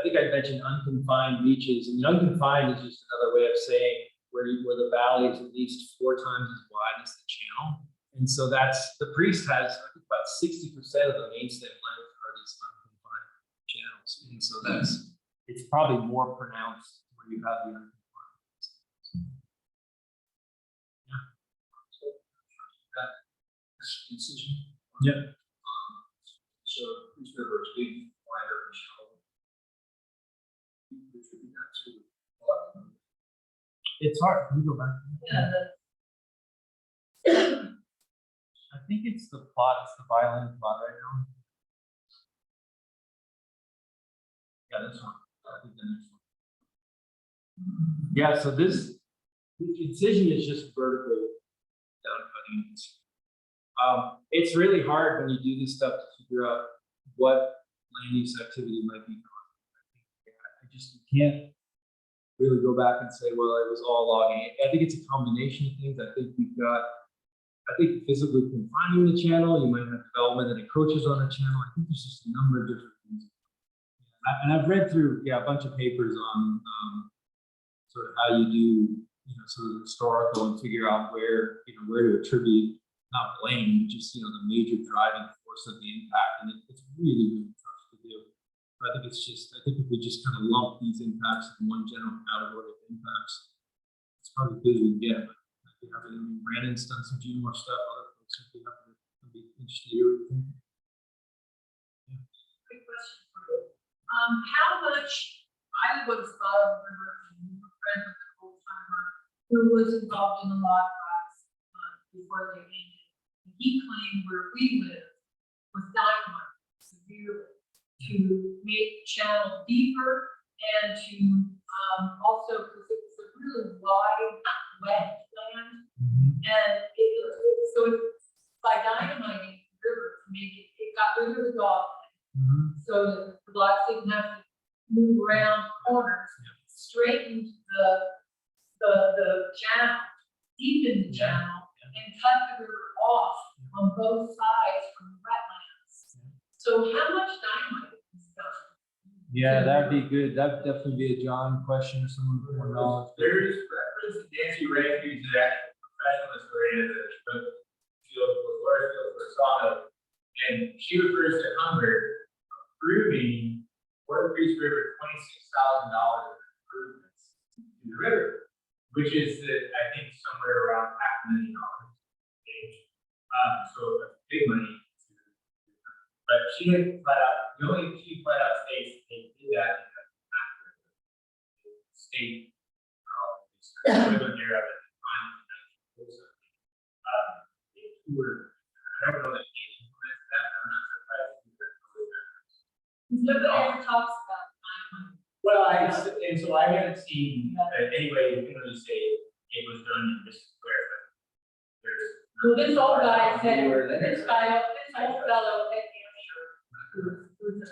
think I mentioned unconfined reaches, and the unconfined is just another way of saying where the valley is at least 4 times as wide as the channel. And so that's, the Priest has, I think, about 60% of the mainstem length are these unconfined channels. And so it's probably more pronounced where you have the unconfined. Yeah. So that's the incision. Yeah. So Priest River is big, wider, and shallow. It's hard. Can we go back? Yeah. I think it's the plot. It's the violin plot right now. Yeah, this one. I think the next one. Yeah. So this incision is just vertical down cutting. It's really hard when you do this stuff to figure out what land use activity might be. You can't really go back and say, well, it was all logging. I think it's a combination of things. I think physically confining the channel, you might have development that encroaches on the channel. I think there's just a number of different things. And I've read through, a bunch of papers on sort of how you do, sort of historical and figure out where to attribute, not blame, but just, the major driving force of the impact. And it's really, really tough to do. I think if we just kind of lump these impacts in one general category of impacts, it's probably good we can get. But Brandon's done some geomorph stuff. Other folks would be interested in what you think. Quick question for you. How much, I was involved, you were friends with an old timer who was involved in a lot of rocks before they ended. He claimed where we live was dynamite severely to make the channel deeper and to also, because it was a really wide, wet land. And so by dynamiting the river to make it got rid of the dog. So that the blocks didn't have to move around corners, straightened the channel, deepened the channel and cut the river off on both sides from the wetlands. So how much dynamite is done? Yeah, that'd be good. That'd definitely be a John question or someone with more knowledge. There's reference to Nancy Ray, who's the actual professional historian of the field for Watershed for Sawmill. And she refers to Hunger approving Water Creek River $26,000 improvements to the river, which is, I think, somewhere around $500,000. So that's big money. But she had flat out, she flat out states they did that in the state. Equivalent there at the time. They toured, I don't know that they implemented that, I'm not surprised. Nobody ever talks about dynamite. Well, and so I haven't seen, anyway, you can really say it was done in this square, but there's. Well, this old guy said, Anywhere there. this old fellow at Hampshire, who's a,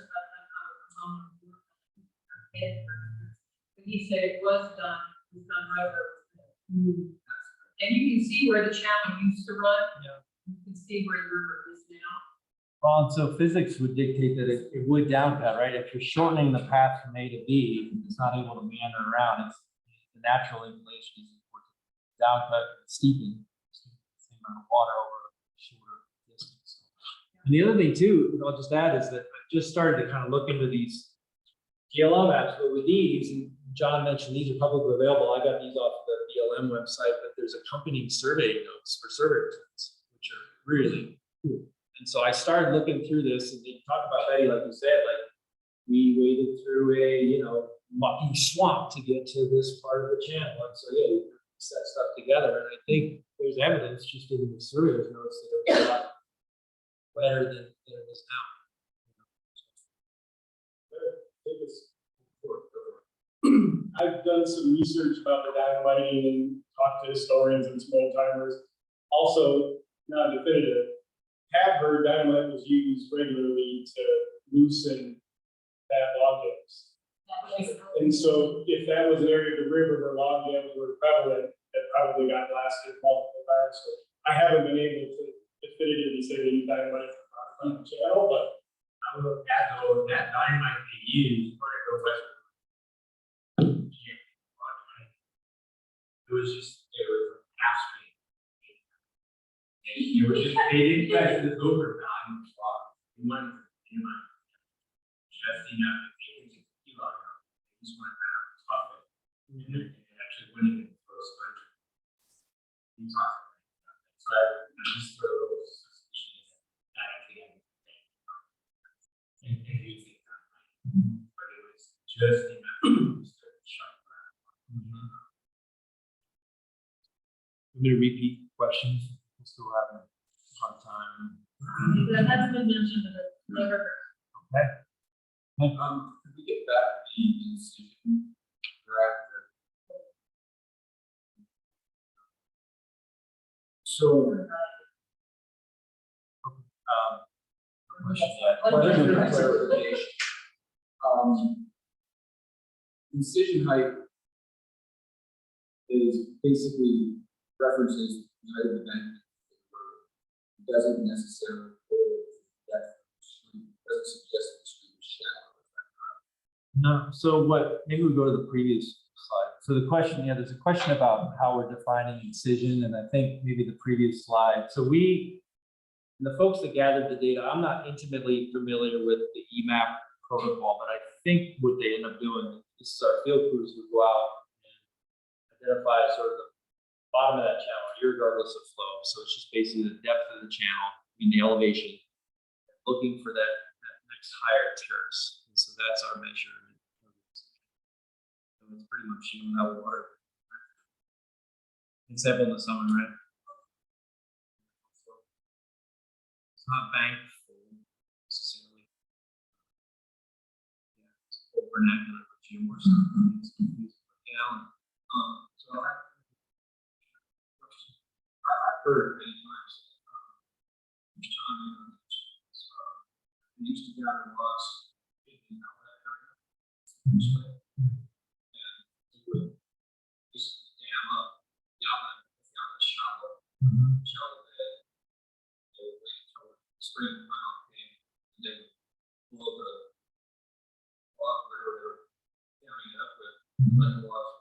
but he said it was done right over. And you can see where the channel used to run. Yeah. You can see where the river is now. Well, and so physics would dictate that it would downcut, right? If you're shortening the path from A to B, it's not able to meander around. It's the natural inclination is downcut, steepen, same amount of water over a shorter distance. And the other thing too, I'll just add is that I just started to kind of look into these GLM maps, but with these, and John mentioned these are publicly available. I got these off the BLM website, but there's accompanying survey notes for survey results, which are really cool. And so I started looking through this, and they talk about Betty, like you said, like we waded through a mucky swamp to get to this part of the channel. And so yeah, we set stuff together, and I think there's evidence just in the surveyors notes that it was a lot better than it is now. I've done some research about the dynamiting and talked to historians and some old timers. Also, not definitive, have heard dynamite was used regularly to loosen bad log jams. And so if that was an area of the river where log jams were prevalent, that probably got blasted multiple times. So I haven't been able to definitively say they use dynamite on the channel, but I will look at though, that dynamite they used, part of the west. It was just, it was half street. And it was just, they didn't catch the overtime spot. You wanted to minimize. Just enough to take it to the kilo. They just want to kind of tough it. And then it actually went in close country. So I just for a little suspicion that actually had and you think that, but it was just enough to shut around. I'm going to repeat questions. We'll still have a hard time. That hasn't been mentioned in the river. Okay. Could we get back the decision draft? So. Clarification. Incision height is basically references the height of the bank. It doesn't necessarily doesn't suggest the street is shallow. No, so what, maybe we go to the previous slide. So the question, yeah, there's a question about how we're defining incision, and I think maybe the previous slide. So the folks that gathered the data, I'm not intimately familiar with the EMAP protocol, but I think what they end up doing, this is our field crews would go out and identify sort of the bottom of that channel, regardless of flow. So it's just basically the depth of the channel, the elevation, looking for that next higher terrace. And so that's our measurement. So it's pretty much, how water. Except in the summer, right? It's not bank full necessarily. Yeah, it's a vernacular for geomorphology. It's confusing. Yeah. So I've heard many times. John, we used to gather lots in that area. And we would just dam up the outlet, the outlet shallow. Show that they wait until spring runoff came, and then blow the water whatever they were carrying it up with, let the water.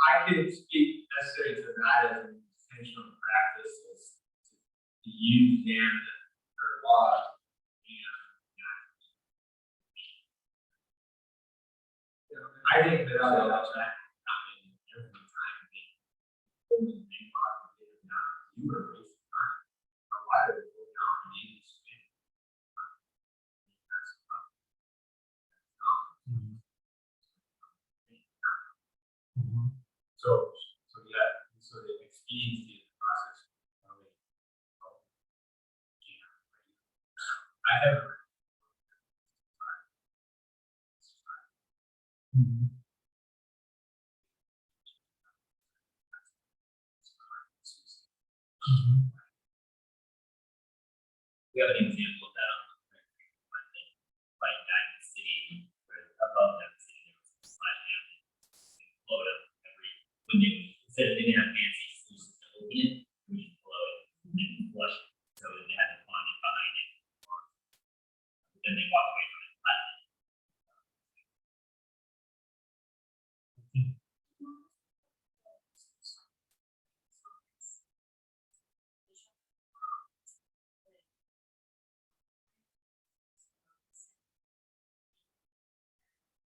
I can speak necessarily to that as an intentional practice is to use dams that are lost. I think that ought to happen every time they only think about it now. You are wasting time. Or why are they going down and eating this thing? So yeah, so the expediency of the process. I haven't. We have an example of that on the right back in the city, where above that city, there was some slash dam. They blow it up when you, instead of they have fancy sluices to open it, we just blow it and then flush it. So they had the pond behind it. Then they walk away from it.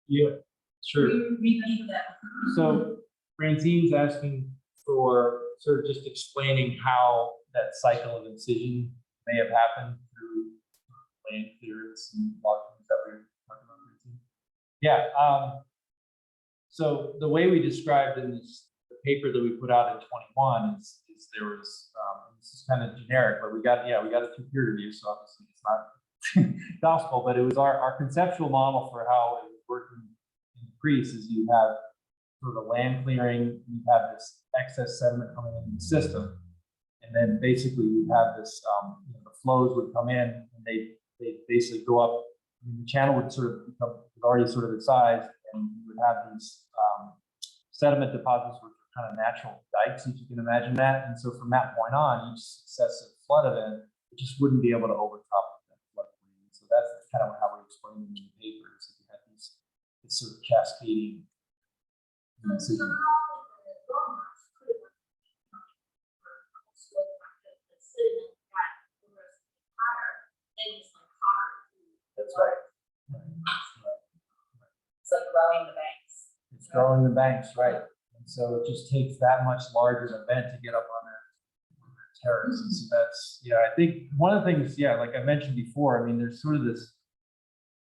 Yeah, sure. So Francine's asking for sort of just explaining how that cycle of incision may have happened through land clearance and logging that we were talking about. Francine. Yeah. So the way we described in this the paper that we put out in 21 is there was this is kind of generic, but we got a two peer reviews, so obviously it's not gospel, but it was our conceptual model for how it was working in Greece is you have sort of land clearing, you have this excess sediment coming into the system, and then basically you have this the flows would come in and they basically go up. I mean, the channel would sort of become already sort of its size, and you would have these sediment deposits which are kind of natural dikes, if you can imagine that. And so from that point on, each successive flood event, it just wouldn't be able to overtop that floodplain. So that's kind of how we explained it in the papers. You had these this sort of cascading incision. That's right. It's like growing the banks. It's growing the banks, right? And so it just takes that much larger an event to get up on that terrace. And so that's, I think one of the things, like I mentioned before, I mean, there's sort of this,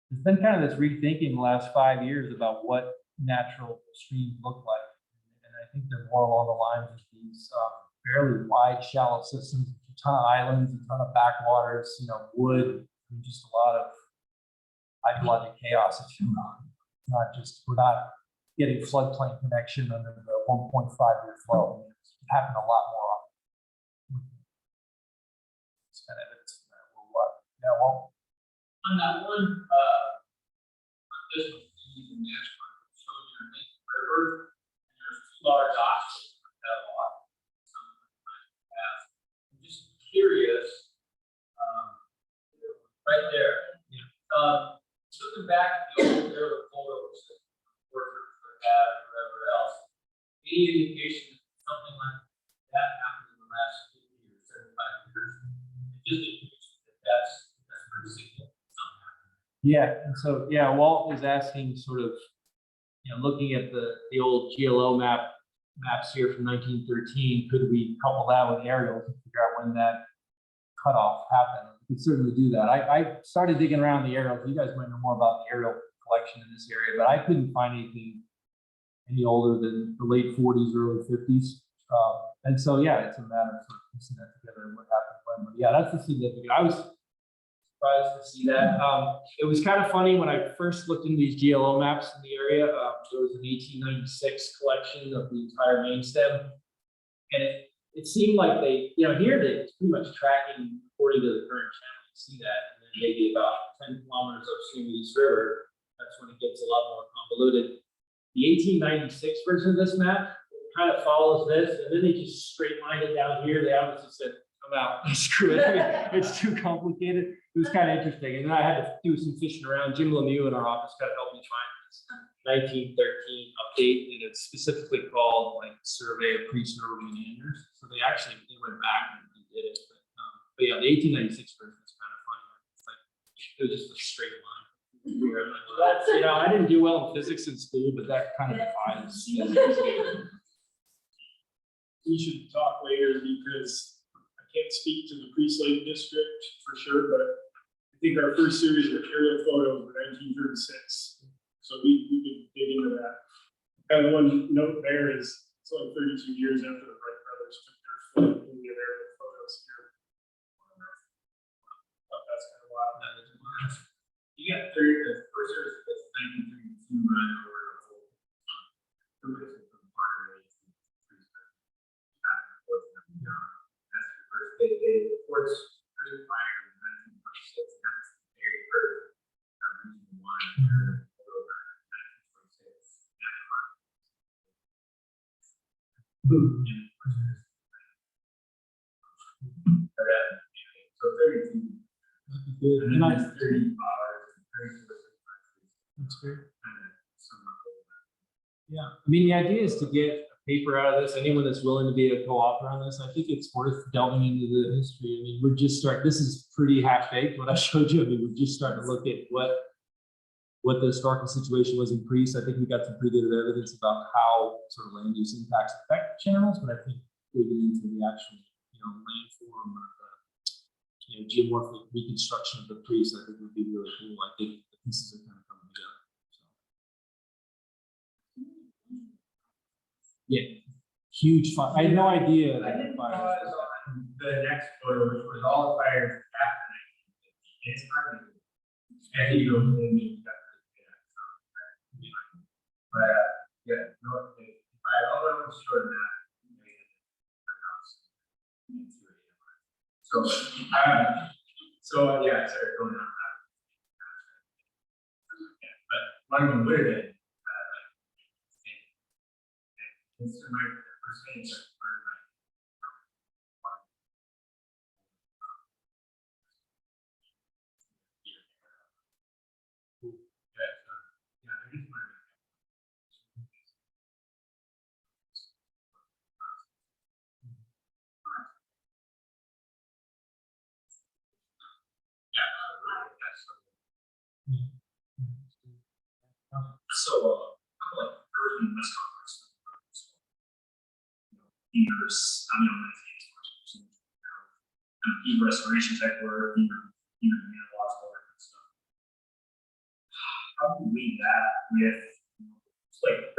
there's been kind of this rethinking the last 5 years about what natural streams look like. And I think they're more along the lines of these fairly wide, shallow systems, a ton of islands, a ton of backwaters, wood, and just a lot of hydrologic chaos, if you will. We're not getting floodplain connection under the 1.5-year flow. I mean, it's happened a lot more often. It's kind of evidence of that. Well, On that one, this was using the expert, showed your main river, and there's two large oscillations that a lot. I'm just curious, right there. Looking back at the old aerial photos that workers had or whatever else, any indication that something like that happened in the last 50 or 75 years? It just indicates that that's pretty significant. yeah, and so Walt was asking sort of, looking at the old GLO maps here from 1913, could we couple that with aerials and figure out when that cutoff happened? We could certainly do that. I started digging around the aerials. You guys might know more about the aerial collection in this area, but I couldn't find anything any older than the late 40s, early 50s. And so, it's a matter of piecing that together and what happened when. But that's the significant. I was surprised to see that. It was kind of funny when I first looked into these GLO maps in the area. There was an 1896 collection of the entire main stem, and it seemed like they, here it's pretty much tracking according to the current channel. You see that, and then maybe about 10 kilometers upstream of East River, that's when it gets a lot more convoluted. The 1896 version of this map kind of follows this, and then they just straight lined it down here. They obviously said, I'm out, screw it, it's too complicated. It was kind of interesting, and then I had to do some fishing around. Jim Lemieux in our office kind of helped me find this 1913 update, and it's specifically called like Survey of Pre-Snow Meanders. So they went back and did it. But yeah, the 1896 version is kind of funny. It's like, it was just a straight line. That's, I didn't do well in physics in school, but that kind of defines. We should talk later because I can't speak to the Priest Lake district for sure, but I think our first series of aerial photos were 1936. So we could dig into that. Kind of one note there is it's only 32 years after the Wright brothers took their flight in the aerial photos here. That's kind of wild. You got the first series of 1932 run over that's the first they reports pretty fire in 1926. That's the very first region one over 1926. So 32. And then that's 30 hours. That's great. Yeah, I mean, the idea is to get a paper out of this. Anyone that's willing to be a co-author on this, I think it's worth delving into the history. I mean, we're just this is pretty half-baked, what I showed you. I mean, we're just starting to look at what the historical situation was in Priest. I think we got some pretty good evidence about how sort of land use impacts affect channels, but I think digging into the actual, landform or the, geomorphic reconstruction of the Priest, I think would be really cool. I think the pieces are kind of coming together. So. Yeah, huge fire. I had no idea. I didn't realize on the next photo, which was all fires after 1950. It's hard to, I think you go to the but yeah, no, if I always short that, so yeah, I started going on that. But one would have been it's my first thing for So, like urban West Conference, egress, I mean, restoration type work, analogical work and stuff. How do we weigh that with, like,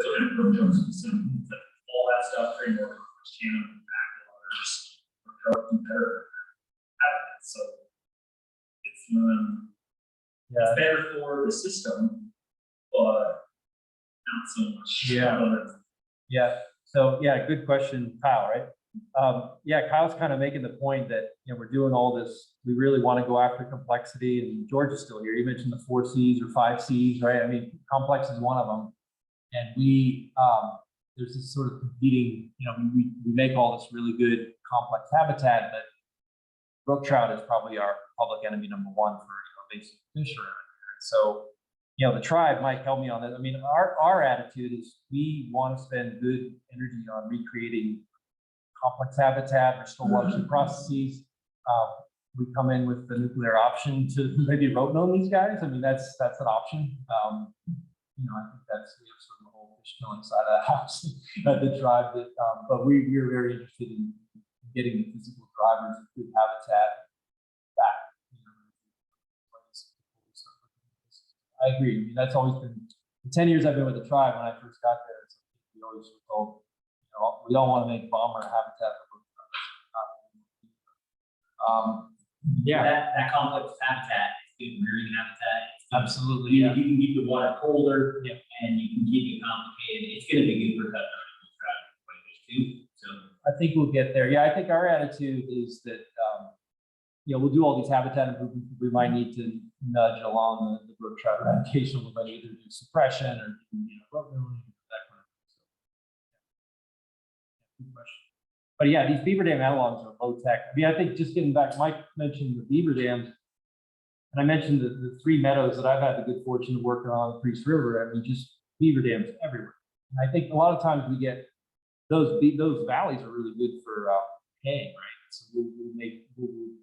all that stuff, framework, channel, backloggers, or help do better? So, it's better for the system, but not so much. Yeah. So yeah, good question, Kyle, right? Yeah, Kyle's kind of making the point that, we're doing all this, we really want to go after complexity, and George is still here. You mentioned the 4 C's or 5 C's, right? I mean, complex is one of them. And we, there's this sort of competing, we make all this really good complex habitat, but brook trout is probably our public enemy #1 for basic fish around here. And so, the tribe, Mike, help me on this. I mean, our attitude is we want to spend good energy on recreating complex habitat, restore watershed processes. We come in with the nuclear option to maybe road-known these guys. I mean, that's an option. I think that's we have sort of the whole fish killing side of the house at the tribe. That, but we're very interested in getting the physical drivers of good habitat back. I agree. I mean, that's always been the 10 years I've been with the tribe. When I first got there, we always were told, we don't want to make bomber habitat. That complex habitat is good rearing habitat. Absolutely. You can keep the water colder, and you can keep it complicated. It's going to be good for cut too. So I think we'll get there. Yeah, I think our attitude is that we'll do all these habitat improvements. We might need to nudge along the brook trout eradication. We might either do suppression or road milling. Good question. But yeah, these beaver dam analogs are low tech. I mean, I think just getting back, Mike mentioned the beaver dams. And I mentioned the 3 meadows that I've had the good fortune of working on Priest River. I mean, just beaver dams everywhere. And I think a lot of times we get those valleys are really good for haying, right? So we'll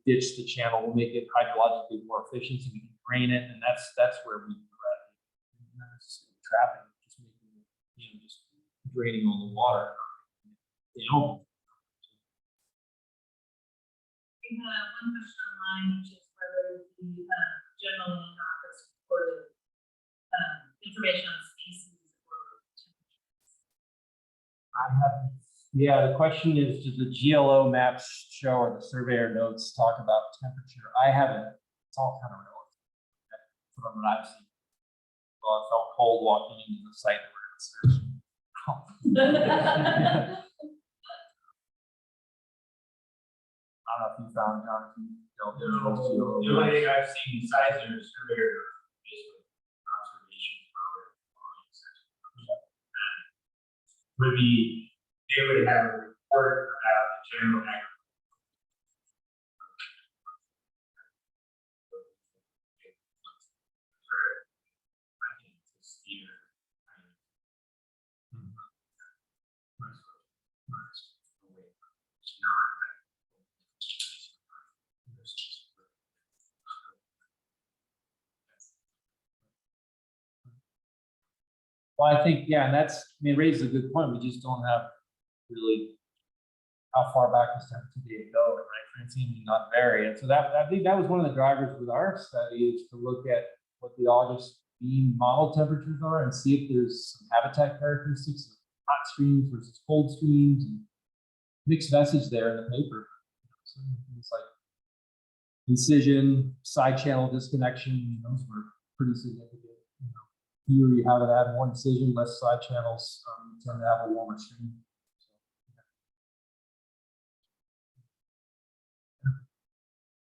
ditch the channel, we'll make it hydrologically more efficient, so we can drain it, and that's where we trapping, just making, just draining all the water. We have one question online, which is whether the general land office reported information on species or temperatures. I haven't. Yeah, the question is, does the GLO maps show or the surveyor notes talk about temperature? I haven't. It's all kind of relative from what I've seen. Well, I felt cold walking into the site that we're going to search. I don't know if you found, John, if you dealt with those GLO The only maps. thing I've seen besides their surveyor is observation power. Would be, they would have a report about the general agriculture. Well, I think, yeah, and that's, I mean, it raises a good point. We just don't have really how far back does temperature data go, right? Transient not vary. And so I think that was one of the drivers with our study, is to look at what the August mean model temperatures are and see if there's some habitat characteristics of hot streams versus cold streams, and mixed message there in the paper. So things like incision, side channel disconnection, those were pretty significant. Here you have it at 1 incision, less side channels, tend to have a warmer stream.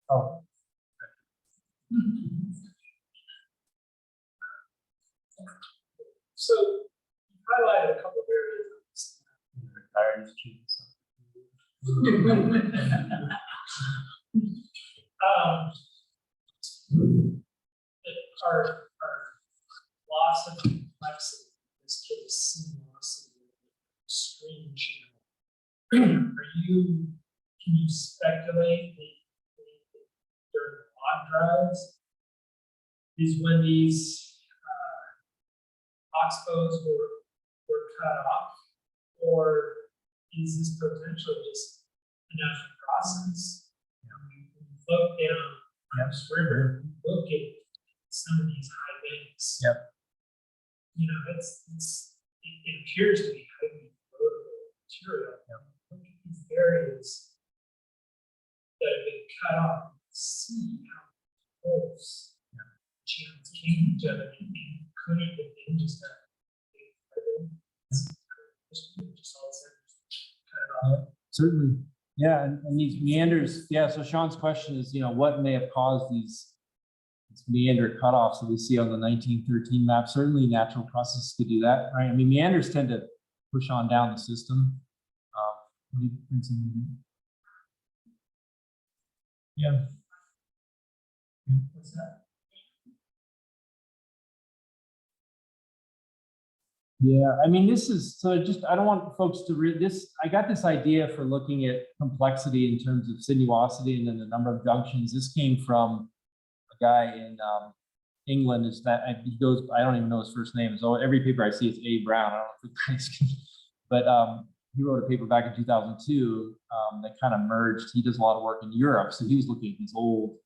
Oh. So you highlighted a couple of areas. Our loss of complexity, in this case, sinuosity, stream channel. Can you speculate during log drives is when these oxbows were cut off, or is this potentially just a natural process? When you float down this river, look at some of these high banks. Yep. It appears to be highly erodible material. Look at these areas that have been cut off. See how close channels came to each other, and could it have been just a just all of a sudden cut it off? Certainly. Yeah, and these meanders, yeah, so Sean's question is, what may have caused these meander cutoffs that we see on the 1913 map? Certainly natural processes could do that, right? I mean, meanders tend to push on down the system. Yeah. What's that? Yeah, I mean, this is, so just, I don't want folks to read this. I got this idea for looking at complexity in terms of sinuosity and then the number of junctions. This came from a guy in England. Is that he goes, I don't even know his first name. So every paper I see is A. Brown. I don't know if the guys can, but he wrote a paper back in 2002 that kind of merged. He does a lot of work in Europe. So he was looking at these old,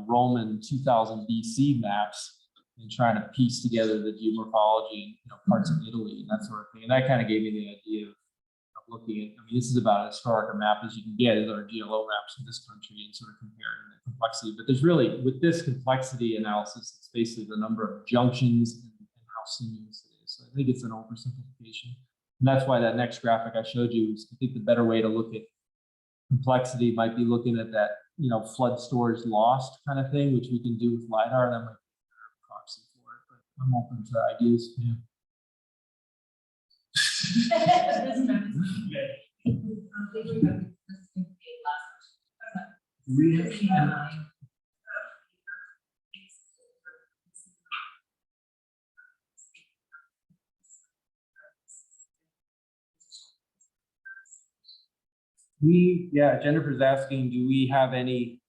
Roman 2000 BC maps and trying to piece together the geomorphology, parts of Italy and that sort of thing. And that kind of gave me the idea of looking at, I mean, this is about as historic a map as you can get, is our GLO maps in this country, and sort of comparing the complexity. But there's really, with this complexity analysis, it's basically the number of junctions and how sinuous it is. So I think it's an oversimplification. And that's why that next graphic I showed you is, I think the better way to look at complexity might be looking at that, flood storage lost kind of thing, which we can do with LiDAR. That might be a proxy for it, but I'm open to ideas. Yeah. we have, Jennifer's asking, do we have any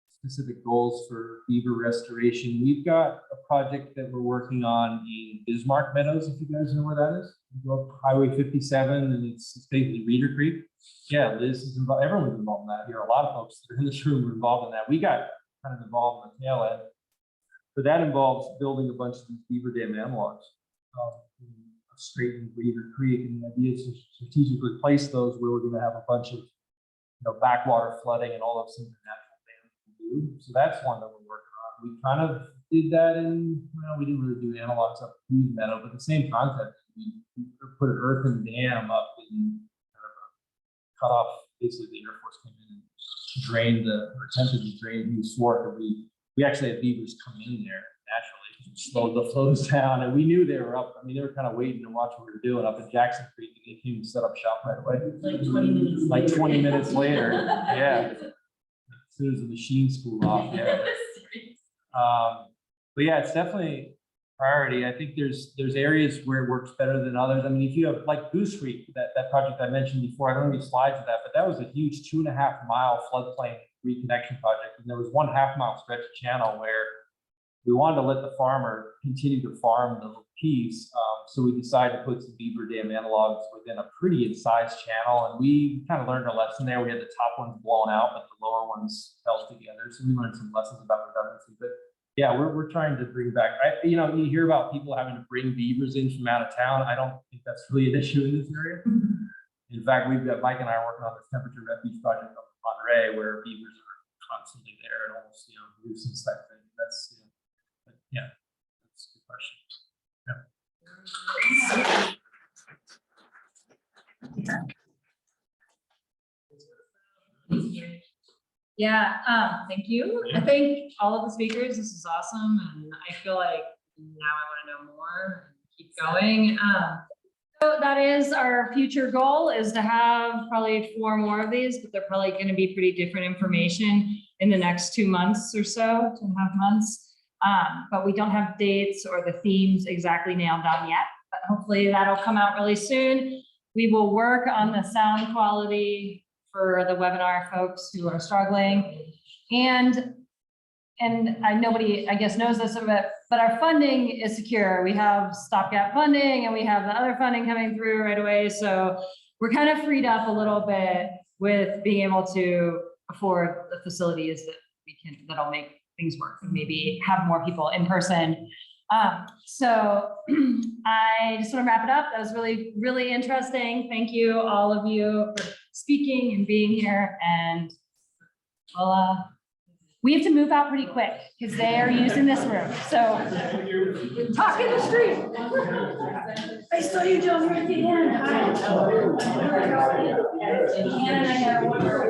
specific goals for beaver restoration? We've got a project that we're working on in Bismarck Meadows, if you guys know where that is. You go up Highway 57 and it's basically Reeder Creek. Yeah, Liz is involved, everyone's involved in that here. A lot of folks that are in this room are involved in that. We got kind of involved in the tail end. But that involves building a bunch of these beaver dam analogs. Straight in Reeder Creek, and the idea is to strategically place those where we're going to have a bunch of backwater flooding and all those things that natural dams can do. So that's one that we're working on. We kind of did that we didn't really do analogs up Hughes Meadow, but the same concept. We put an earthen dam up and kind of cut off, basically the Air Force came in and drained attempted to drain Hughes Fork, and we actually had beavers come in there naturally. Slowed the flows down, and we knew they were up. I mean, they were kind of waiting to watch what we were doing up in Jackson Creek, and they came to set up shop right away. Like 20 minutes. Like 20 minutes later, yeah. As soon as the machines cooled off, yeah. But yeah, it's definitely a priority. I think there's areas where it works better than others. I mean, if you have like Goose Creek, that project I mentioned before, I don't have any slides of that, but that was a huge 2.5 mile floodplain reconnection project, and there was 1.5 mile stretch of channel where we wanted to let the farmer continue to farm the piece, so we decided to put some beaver dam analogs within a pretty incised channel, and we kind of learned a lesson there. We had the top ones blown out, but the lower ones held together, so we learned some lessons about redundancy. But yeah, we're trying to bring back. You hear about people having to bring beavers in from out of town. I don't think that's really an issue in this area. In fact, Mike and I are working on this temperature refuge project up in Monterey, where beavers are constantly there and almost nuisance type thing. That's yeah, that's a good question. Yeah, thank you. I think all of the speakers, this is awesome, and I feel like now I want to know more and keep going. So that is our future goal, is to have probably 4 more of these, but they're probably going to be pretty different information in the next 2 months or so, 2.5 months. But we don't have dates or the themes exactly nailed down yet, but hopefully that'll come out really soon. We will work on the sound quality for the webinar folks who are struggling. And nobody, I guess, knows this, but our funding is secure. We have stopgap funding and we have the other funding coming through right away. So we're kind of freed up a little bit with being able to afford the facilities that'll make things work and maybe have more people in person. So I just want to wrap it up. That was really, really interesting. Thank you, all of you, for speaking and being here. And we have to move out pretty quick because they are using this room. So talk in the street. I saw you down here at the end. Hi. And I have one more.